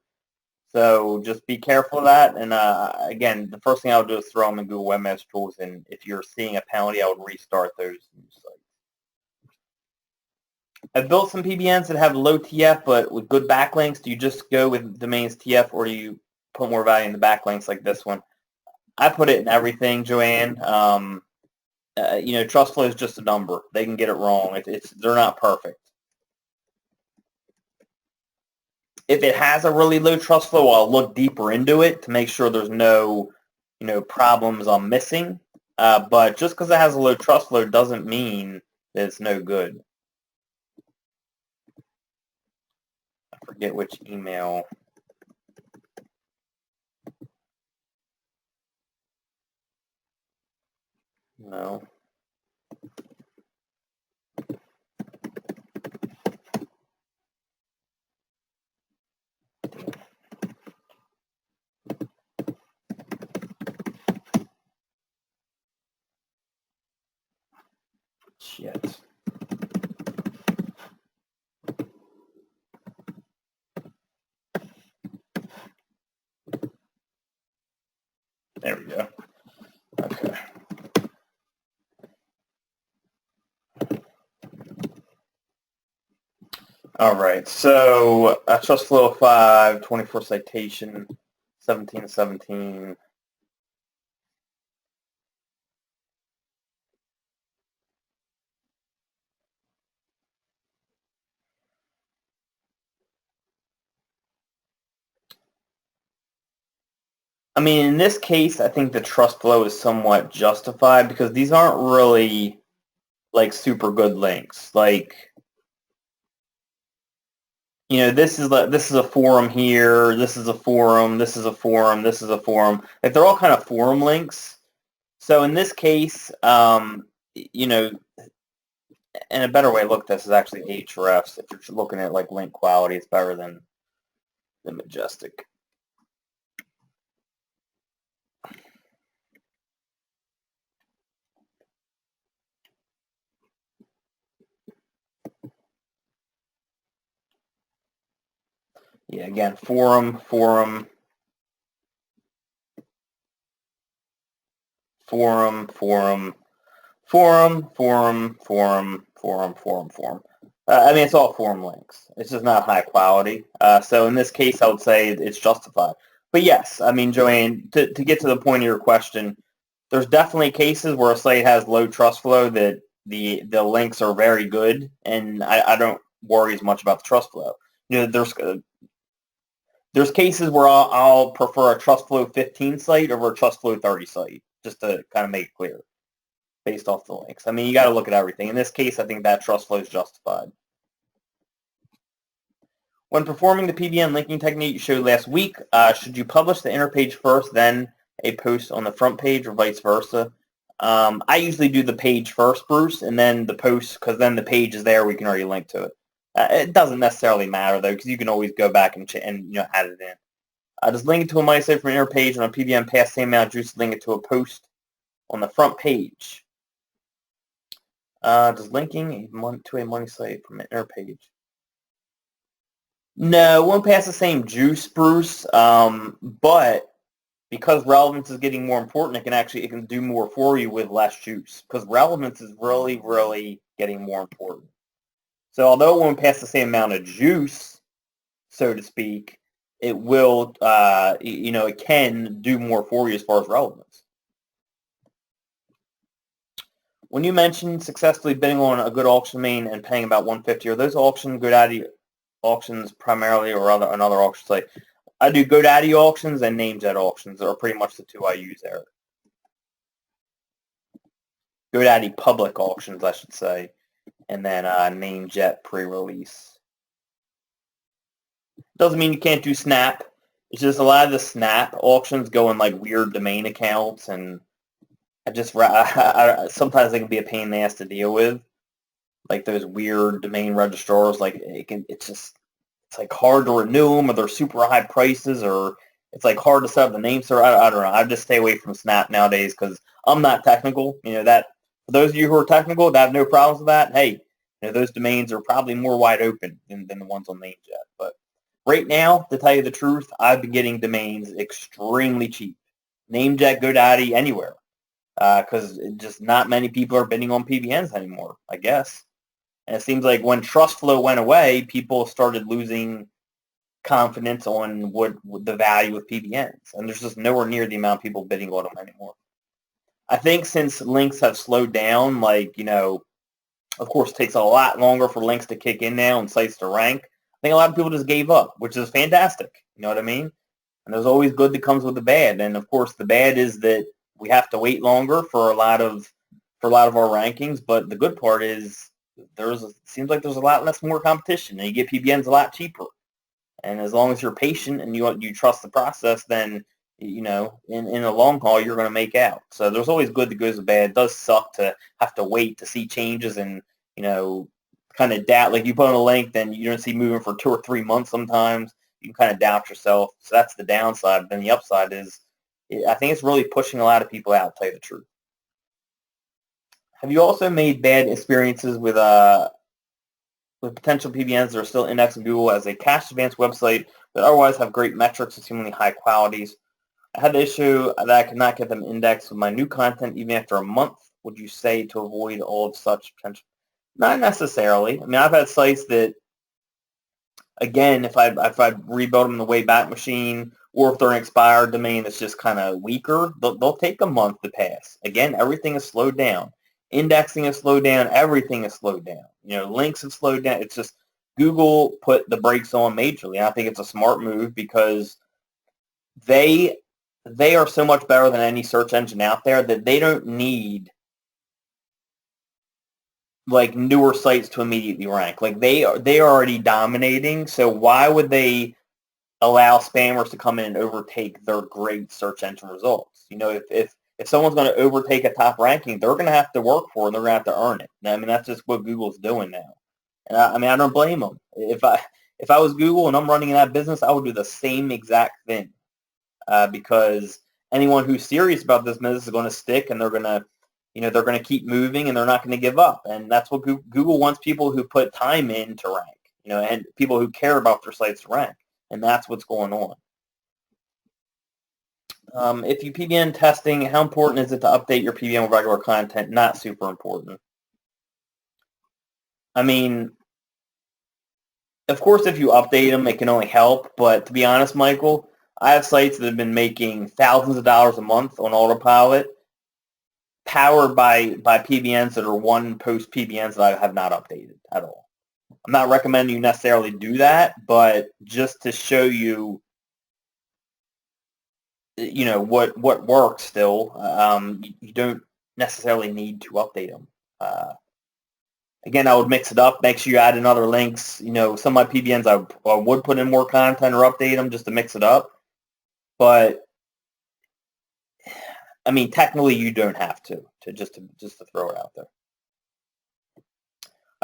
So just be careful of that. And again, the first thing I would do is throw them in Google Webmaster Tools. And if you're seeing a penalty, I would restart those new sites. I've built some PBNs that have low TF, but with good backlinks. Do you just go with domains TF, or do you put more value in the backlinks like this one? I put it in everything, Joanne. Trust flow is just a number. They can get it wrong. They're not perfect. If it has a really low trust flow, I'll look deeper into it to make sure there's no, problems I'm missing. But just because it has a low trust flow doesn't mean that it's no good. I forget which email. No. Shit. There we go. Okay. All right. So trust flow 5, 24 citation, 17 to 17. I mean, in this case, I think the trust flow is somewhat justified because these aren't really like super good links. Like, this is a forum here. This is a forum. This is a forum. This is a forum. Like, they're all kind of forum links. So in this case, you know, and a better way to look at this is actually Ahrefs. If you're looking at like link quality, it's better than Majestic. Yeah, again, forum, forum, forum, forum, forum, forum, forum, forum, forum, forum. I mean, it's all forum links. It's just not high quality. So in this case, I would say it's justified. But yes, I mean, Joanne, to get to the point of your question, there's definitely cases where a site has low trust flow that the links are very good, and I don't worry as much about the trust flow. You know, there's cases where I'll prefer a trust flow 15 site over a trust flow 30 site, just to kind of make it clear, based off the links. I mean, you got to look at everything. In this case, I think that trust flow is justified. When performing the PBN linking technique you showed last week, should you publish the inner page first, then a post on the front page, or vice versa? I usually do the page first, Bruce, and then the post, because then the page is there. We can already link to it. It doesn't necessarily matter, though, because you can always go back and add it in. Just link it to a money site from an inner page on a PBN past the same amount of juice, link it to a post on the front page. Does linking to a money site from an inner page? No, it won't pass the same juice, Bruce. But because relevance is getting more important, it can do more for you with less juice. Because relevance is really, really getting more important. So although it won't pass the same amount of juice, so to speak, it will, it can do more for you as far as relevance. When you mentioned successfully bidding on a good auction domain and paying about $150, are those GoDaddy auctions primarily, or another auction site? I do GoDaddy auctions and NameJet auctions are pretty much the two I use there. GoDaddy public auctions, I should say, and then NameJet pre-release. Doesn't mean you can't do Snap. It's just a lot of the Snap auctions go in like weird domain accounts, and sometimes they can be a pain in the ass to deal with. Like those weird domain registrars, like it's like hard to renew them, or they're super high prices, or it's like hard to set up the name server. I don't know. I just stay away from Snap nowadays because I'm not technical. You know, that for those of you who are technical that have no problems with that, hey, those domains are probably more wide open than the ones on NameJet. But right now, to tell you the truth, I've been getting domains extremely cheap. NameJet, GoDaddy, anywhere. Because just not many people are bidding on PBNs anymore, I guess. And it seems like when trust flow went away, people started losing confidence on what the value of PBNs. And there's just nowhere near the amount of people bidding on them anymore. I think since links have slowed down, of course, it takes a lot longer for links to kick in now and sites to rank. I think a lot of people just gave up, which is fantastic. You know what I mean? And there's always good that comes with the bad. And of course, the bad is that we have to wait longer for a lot of our rankings. But the good part is it seems like there's a lot more competition, and you get PBNs a lot cheaper. And as long as you're patient and you trust the process, then in the long haul you're going to make out. So there's always good that goes with bad. It does suck to have to wait to see changes and kind of doubt. Like you put on a link, then you don't see moving for 2 or 3 months. Sometimes you can kind of doubt yourself. So that's the downside. Then the upside is, I think it's really pushing a lot of people out, to tell you the truth. Have you also made bad experiences with potential PBNs that are still indexed in Google as a cash advance website that otherwise have great metrics and seemingly high qualities? I had the issue that I could not get them indexed with my new content even after a month. Would you say to avoid all of such potential? Not necessarily. I mean, I've had sites that, again, if I rebuild them in the Wayback Machine, or if they're an expired domain that's just kind of weaker, they'll take a month to pass. Again, everything is slowed down. Indexing is slowed down. Everything is slowed down. Links have slowed down. It's just Google put the brakes on majorly. And I think it's a smart move because they are so much better than any search engine out there that they don't need like newer sites to immediately rank. Like they are already dominating. So why would they allow spammers to come in and overtake their great search engine results? If if someone's going to overtake a top ranking, they're going to have to work for it and they're going to have to earn it. I mean, that's just what Google's doing now. And I mean, I don't blame them. If I was Google and I'm running that business, I would do the same exact thing because anyone who's serious about this business is going to stick, and they're going to, they're going to keep moving, and they're not going to give up. And that's what Google wants: people who put time in to rank, and people who care about their sites to rank. And that's what's going on. If you PBN testing, how important is it to update your PBN with regular content? Not super important. I mean, of course, if you update them, it can only help. But to be honest, Michael, I have sites that have been making thousands of dollars a month on autopilot, powered by PBNs that are one-post PBNs that I have not updated at all. I'm not recommending you necessarily do that, but just to show you, what works still, you don't necessarily need to update them. Again, I would mix it up. Make sure you add in other links. Some of my PBNs I would put in more content or update them just to mix it up. But I mean, technically, you don't have to just to throw it out there.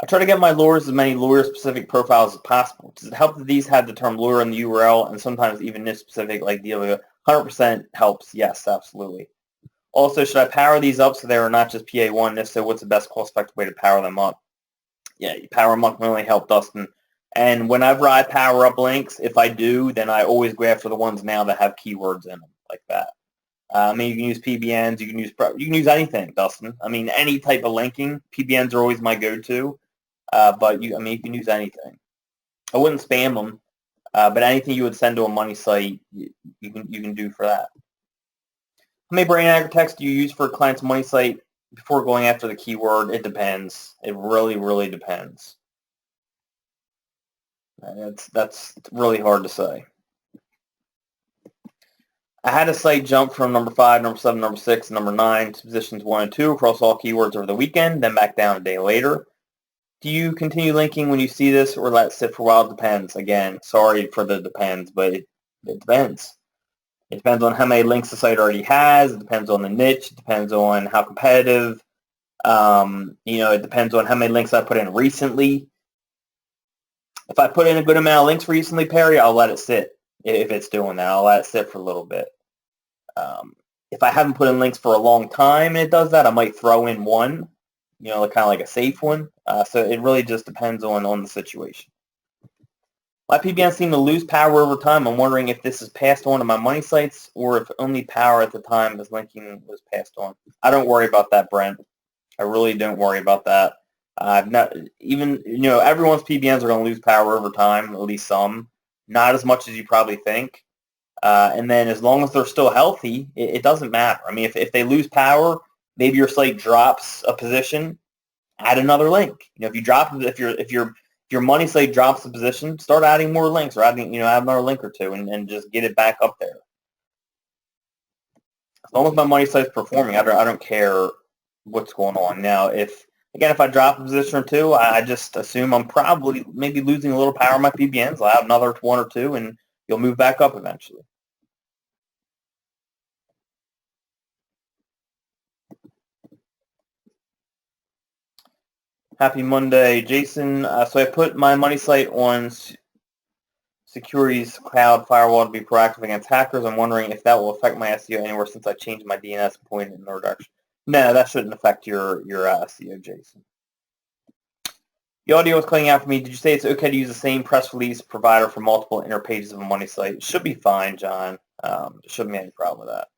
I try to get my lures as many lure-specific profiles as possible. Does it help that these have the term lure in the URL and sometimes even niche-specific like dealer? 100% helps. Yes, absolutely. Also, should I power these up so they are not just PA1? If so, what's the best cost-effective way to power them up? Yeah, you power them up can really help, Dustin. And whenever I power up links, if I do, then I always go after the ones now that have keywords in them like that. I mean, you can use PBNs, you can use anything, Dustin. I mean, any type of linking. PBNs are always my go-to, but you can use anything. I wouldn't spam them, but anything you would send to a money site, you can do for that. How many brain anchor texts do you use for a client's money site before going after the keyword? It depends. It really, really depends. That's really hard to say. I had a site jump from number 5, number 7, number 6, and number 9 to positions 1 and 2 across all keywords over the weekend, then back down a day later. Do you continue linking when you see this or let it sit for a while? It depends. Again, sorry for the depends, but it depends. It depends on how many links the site already has. It depends on the niche. It depends on how competitive. It depends on how many links I put in recently. If I put in a good amount of links recently, Perry, I'll let it sit. If it's doing that, I'll let it sit for a little bit. If I haven't put in links for a long time and it does that, I might throw in one, kind of like a safe one. So it really just depends on the situation. My PBNs seem to lose power over time. I'm wondering if this is passed on to my money sites or if only power at the time as linking was passed on. I don't worry about that, Brent. I really don't worry about that. Everyone's PBNs are going to lose power over time, at least some. Not as much as you probably think. And then as long as they're still healthy, it doesn't matter. I mean, if they lose power, maybe your site drops a position, add another link. If your money site drops a position, start adding more links or add another link or two and just get it back up there. As long as my money site's performing, I don't care what's going on. Now, if I drop a position or two, I just assume I'm probably maybe losing a little power in my PBNs. I'll add another 1 or 2, and you'll move back up eventually. Happy Monday, Jason. So I put my money site on securities cloud firewall to be proactive against hackers. I'm wondering if that will affect my SEO anywhere since I changed my DNS and pointed in another direction. No, that shouldn't affect your SEO, Jason. The audio is cutting out for me. Did you say it's okay to use the same press release provider for multiple inner pages of a money site? It should be fine, John. There shouldn't be any problem with that.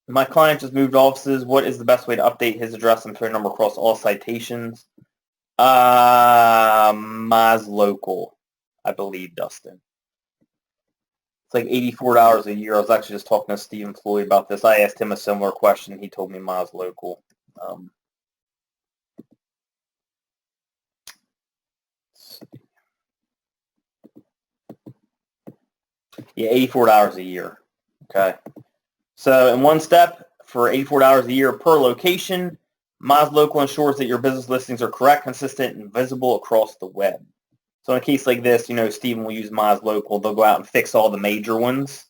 My client just moved offices. What is the best way to update his address and phone number across all citations? Moz Local, I believe, Dustin. It's like $84 a year. I was actually just talking to Stephen Floyd about this. I asked him a similar question. He told me Moz Local. Yeah, $84 a year. Okay. So in one step, for $84 a year per location, Moz Local ensures that your business listings are correct, consistent, and visible across the web. So in a case like this, Stephen will use Moz Local. They'll go out and fix all the major ones.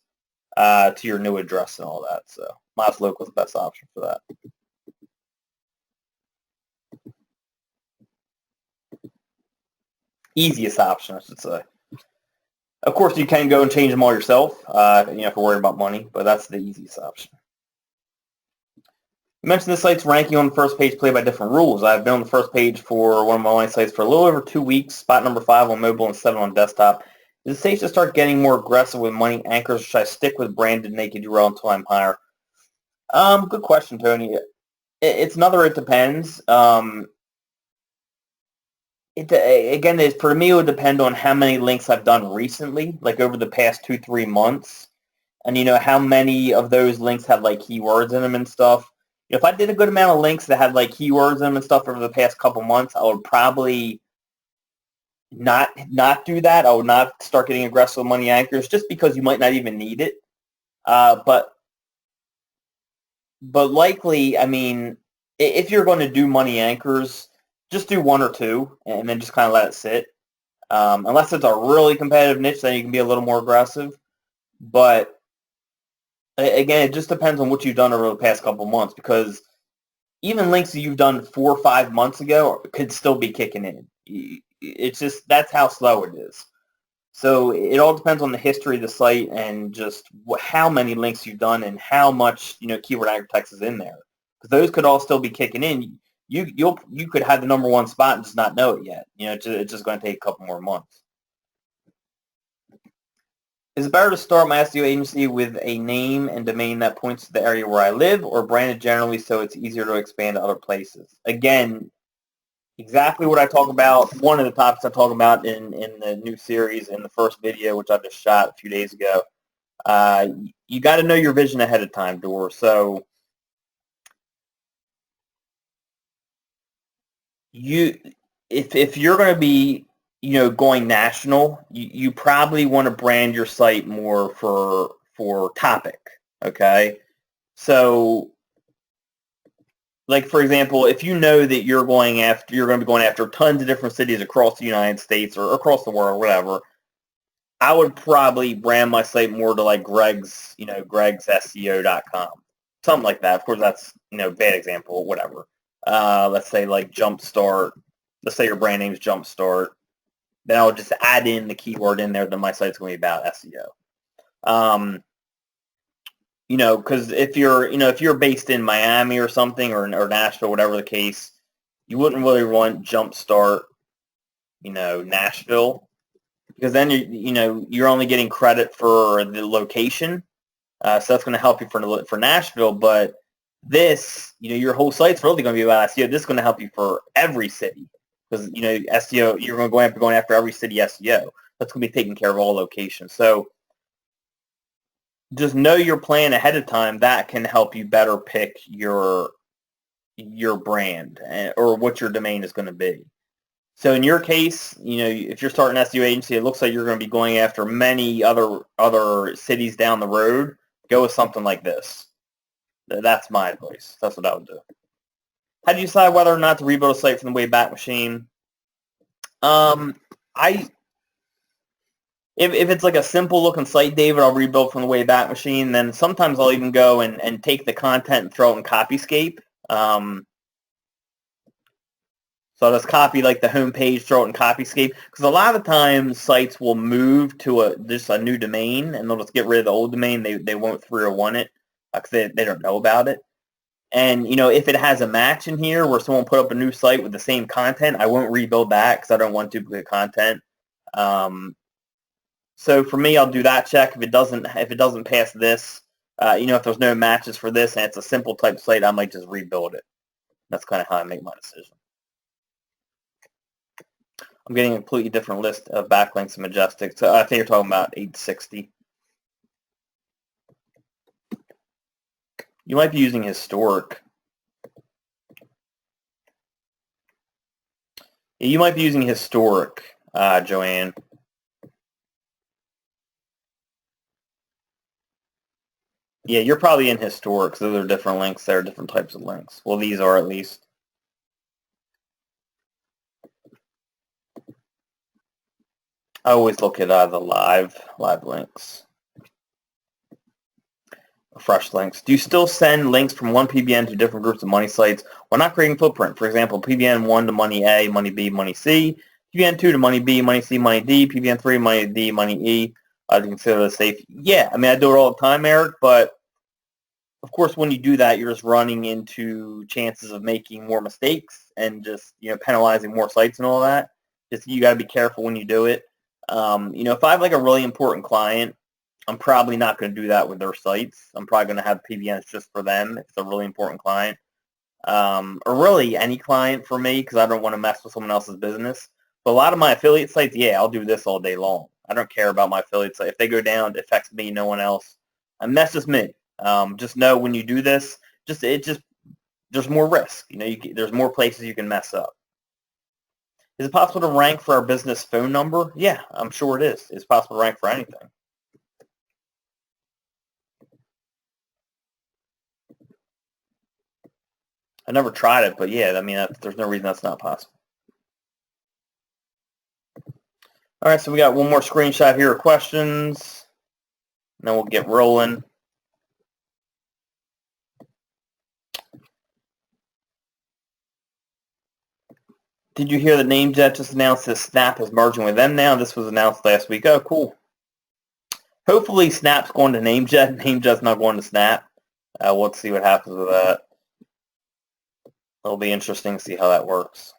to your new address and all that. So Miles Local is the best option for that. Easiest option, I should say. Of course, you can go and change them all yourself, if you're worried about money, but that's the easiest option. You mentioned the site's ranking on the first page played by different rules. I've been on the first page for one of my online sites for a little over 2 weeks, spot number 5 on mobile and 7 on desktop. Is it safe to start getting more aggressive with money anchors, or should I stick with branded naked URL until I'm higher? Good question, Tony. It's another it depends. Again, for me, it would depend on how many links I've done recently, like over the past 2-3 months, and how many of those links have like keywords in them and stuff. If I did a good amount of links that had like keywords in them and stuff over the past couple months, I would probably not do that. I would not start getting aggressive with money anchors, just because you might not even need it. But likely, I mean, if you're going to do money anchors, just do 1 or 2 and then just kind of let it sit. Unless it's a really competitive niche, then you can be a little more aggressive. But again, it just depends on what you've done over the past couple months, because even links that you've done 4 or 5 months ago could still be kicking in. It's just, that's how slow it is. So it all depends on the history of the site and just how many links you've done and how much keyword anchor text is in there, because those could all still be kicking in. You could have the number 1 spot and just not know it yet. It's just going to take a couple more months. Is it better to start my SEO agency with a name and domain that points to the area where I live, or brand it generally so it's easier to expand to other places? Again, exactly what I talk about. One of the topics I talk about in the new series in the first video, which I just shot a few days ago. You got to know your vision ahead of time, Dor. So if you're going to be going national, you probably want to brand your site more for topic. Okay, so like, for example, if you know that you're going to be going after tons of different cities across the United States or across the world, whatever, I would probably brand my site more to like GregSEO.com, something like that. Of course, that's bad example, whatever. Let's say like Jumpstart. Let's say your brand name is Jumpstart. Then I would just add in the keyword in there that my site's going to be about SEO. Because if you're based in Miami or something, or Nashville, whatever the case, you wouldn't really want Jumpstart, Nashville, because then you're only getting credit for the location. So that's going to help you for Nashville, but this, your whole site's really going to be about SEO. This is going to help you for every city, because SEO, you're going after every city SEO. That's going to be taking care of all locations. So just know your plan ahead of time. That can help you better pick your brand or what your domain is going to be. So in your case, if you're starting an SEO agency, it looks like you're going to be going after many other cities down the road. Go with something like this. That's my advice. That's what I would do. How do you decide whether or not to rebuild a site from the Wayback Machine? If it's like a simple looking site, David, I'll rebuild from the Wayback Machine. Then sometimes I'll even go and take the content and throw it in Copyscape. So I'll just copy like the home page, throw it in Copyscape, because a lot of times sites will move to just a new domain, and they'll just get rid of the old domain. They won't 301 it because they don't know about it. And if it has a match in here where someone put up a new site with the same content, I won't rebuild that because I don't want duplicate content. So for me, I'll do that check. If it doesn't pass this, if there's no matches for this and it's a simple type site, I might just rebuild it. That's kind of how I make my decision. I'm getting a completely different list of backlinks in Majestic. So I think you're talking about 860. You might be using historic. You might be using historic, Joanne. Yeah, you're probably in historic, so those are different links. There are different types of links. Well, these are at least. I always look at the live links. fresh links. Do you still send links from one PBN to different groups of money sites while not creating footprint? For example, PBN 1 to money A, money B, money C, PBN 2 to money B, money C, money D, PBN 3, money D, money E. Do you consider this safe? Yeah, I mean, I do it all the time, Eric, but of course, when you do that, you're just running into chances of making more mistakes and just, penalizing more sites and all that. Just, you got to be careful when you do it. If I have like a really important client, I'm probably not going to do that with their sites. I'm probably going to have PBNs just for them if it's a really important client. Or really any client for me, because I don't want to mess with someone else's business. But a lot of my affiliate sites, yeah, I'll do this all day long. I don't care about my affiliate site. If they go down, it affects me, no one else. And that's just me. Just know when you do this, there's more risk. There's more places you can mess up. Is it possible to rank for our business phone number? Yeah, I'm sure it is. It's possible to rank for anything. I never tried it, but yeah, I mean, there's no reason that's not possible. All right, so we got one more screenshot here of questions, and then we'll get rolling. Did you hear that NameJet just announced that Snap is merging with them now? This was announced last week. Oh, cool. Hopefully Snap's going to NameJet. NameJet's not going to Snap. We'll see what happens with that. It'll be interesting to see how that works.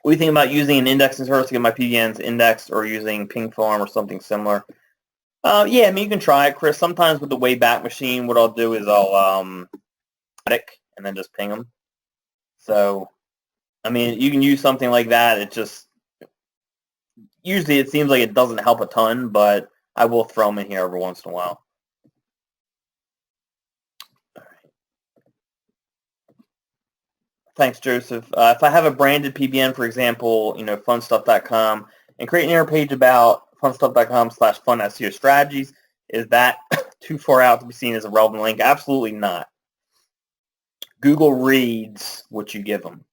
What do you think about using an indexing service to get my PBNs indexed or using Ping Farm or something similar? Yeah, I mean, you can try it, Chris. Sometimes with the Wayback Machine, what I'll do is I'll and then just ping them. So, I mean, you can use something like that. It just, usually it seems like it doesn't help a ton, but I will throw them in here every once in a while. All right. Thanks, Joseph. If I have a branded PBN, for example, funstuff.com, and create an error page about funstuff.com/fun SEO strategies, is that too far out to be seen as a relevant link? Absolutely not. Google reads what you give them.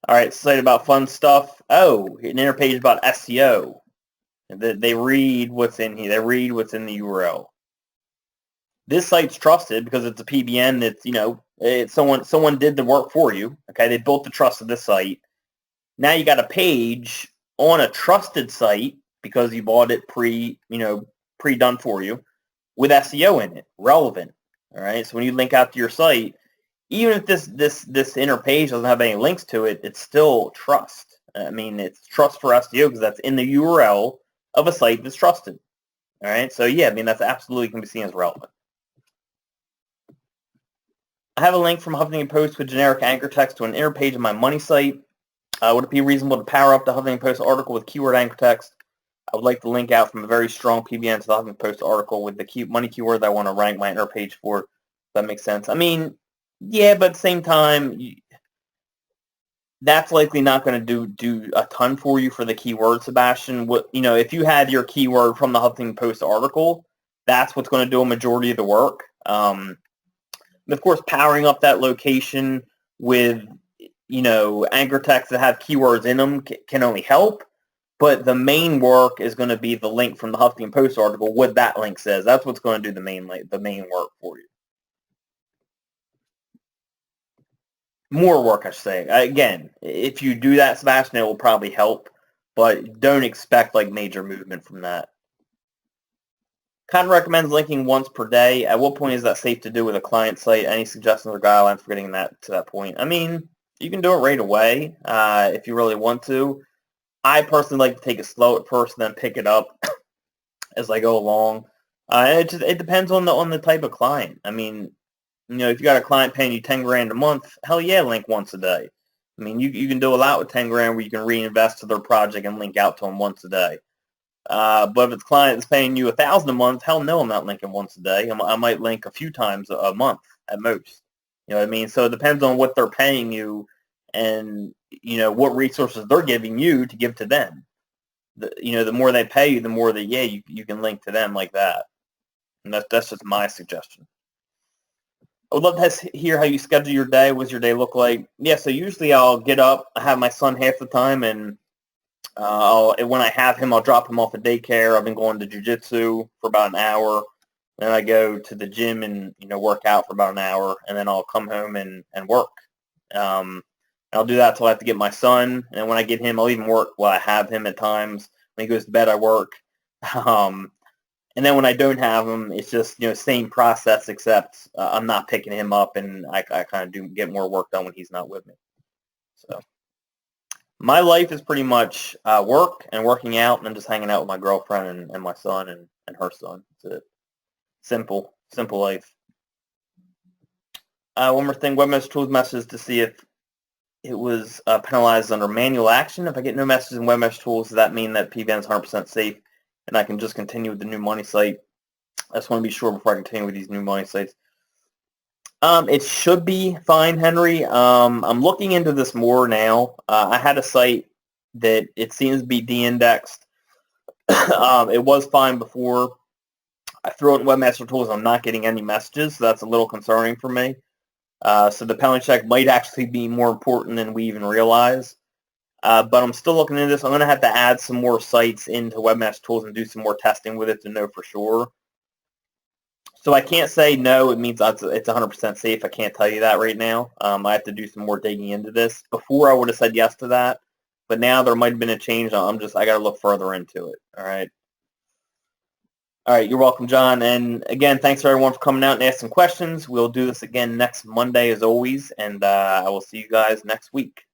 All right, site about fun stuff. Oh, an inner page about SEO. They read what's in here. They read what's in the URL. This site's trusted because it's a PBN that's, it's someone did the work for you. Okay, they built the trust of this site. Now you got a page on a trusted site because you bought it pre-done for you with SEO in it, relevant. All right, so when you link out to your site, even if this inner page doesn't have any links to it, it's still trust. I mean, it's trust for SEO because that's in the URL of a site that's trusted. All right, so yeah, I mean, that's absolutely can be seen as relevant. I have a link from Huffington Post with generic anchor text to an inner page of my money site. Would it be reasonable to power up the Huffington Post article with keyword anchor text? I would like to link out from a very strong PBN to the Huffington Post article with the money keyword that I want to rank my inner page for. If that makes sense. I mean, yeah, but at the same time, that's likely not going to do a ton for you for the keyword, Sebastian. If you had your keyword from the Huffington Post article, that's what's going to do a majority of the work. Of course, powering up that location with, anchor texts that have keywords in them can only help. But the main work is going to be the link from the Huffington Post article, what that link says. That's what's going to do the main work for you. More work, I should say. Again, if you do that, Sebastian, it will probably help. But don't expect like major movement from that. Kind of recommends linking once per day. At what point is that safe to do with a client site? Any suggestions or guidelines for getting that to that point? I mean, you can do it right away if you really want to. I personally like to take it slow at first and then pick it up as I go along. It depends on the type of client. I mean, if you got a client paying you $10,000 a month, hell yeah, link once a day. I mean, you can do a lot with $10,000 where you can reinvest to their project and link out to them once a day. But if it's a client that's paying you $1,000 a month, hell no, I'm not linking once a day. I might link a few times a month at most. You know what I mean? So it depends on what they're paying you and, what resources they're giving you to give to them. The more they pay you, the more that, yeah, you can link to them like that. And that's just my suggestion. I would love to hear how you schedule your day. What does your day look like? Yeah, so usually I'll get up. I have my son half the time, and when I have him, I'll drop him off at daycare. I've been going to jiu-jitsu for about an hour. Then I go to the gym and work out for about an hour, and then I'll come home and work. I'll do that till I have to get my son, and when I get him, I'll even work while I have him at times. When he goes to bed, I work. And then when I don't have him, it's just same process, except I'm not picking him up, and I kind of get more work done when he's not with me. So my life is pretty much work and working out, and then just hanging out with my girlfriend and my son and her son. That's it. Simple life. One more thing, Webmaster Tools message to see if it was penalized under manual action. If I get no messages in Webmaster Tools, does that mean that PBN is 100% safe and I can just continue with the new money site? I just want to be sure before I continue with these new money sites. It should be fine, Henry. I'm looking into this more now. I had a site that it seems to be de-indexed. It was fine before. I threw it in Webmaster Tools. I'm not getting any messages, so that's a little concerning for me. So the penalty check might actually be more important than we even realize. But I'm still looking into this. I'm going to have to add some more sites into Webmaster Tools and do some more testing with it to know for sure. So I can't say no, it means it's 100% safe. I can't tell you that right now. I have to do some more digging into this. Before I would have said yes to that, but now there might have been a change. I got to look further into it. All right. All right, you're welcome, John. And again, thanks everyone for coming out and asking questions. We'll do this again next Monday as always, and I will see you guys next week.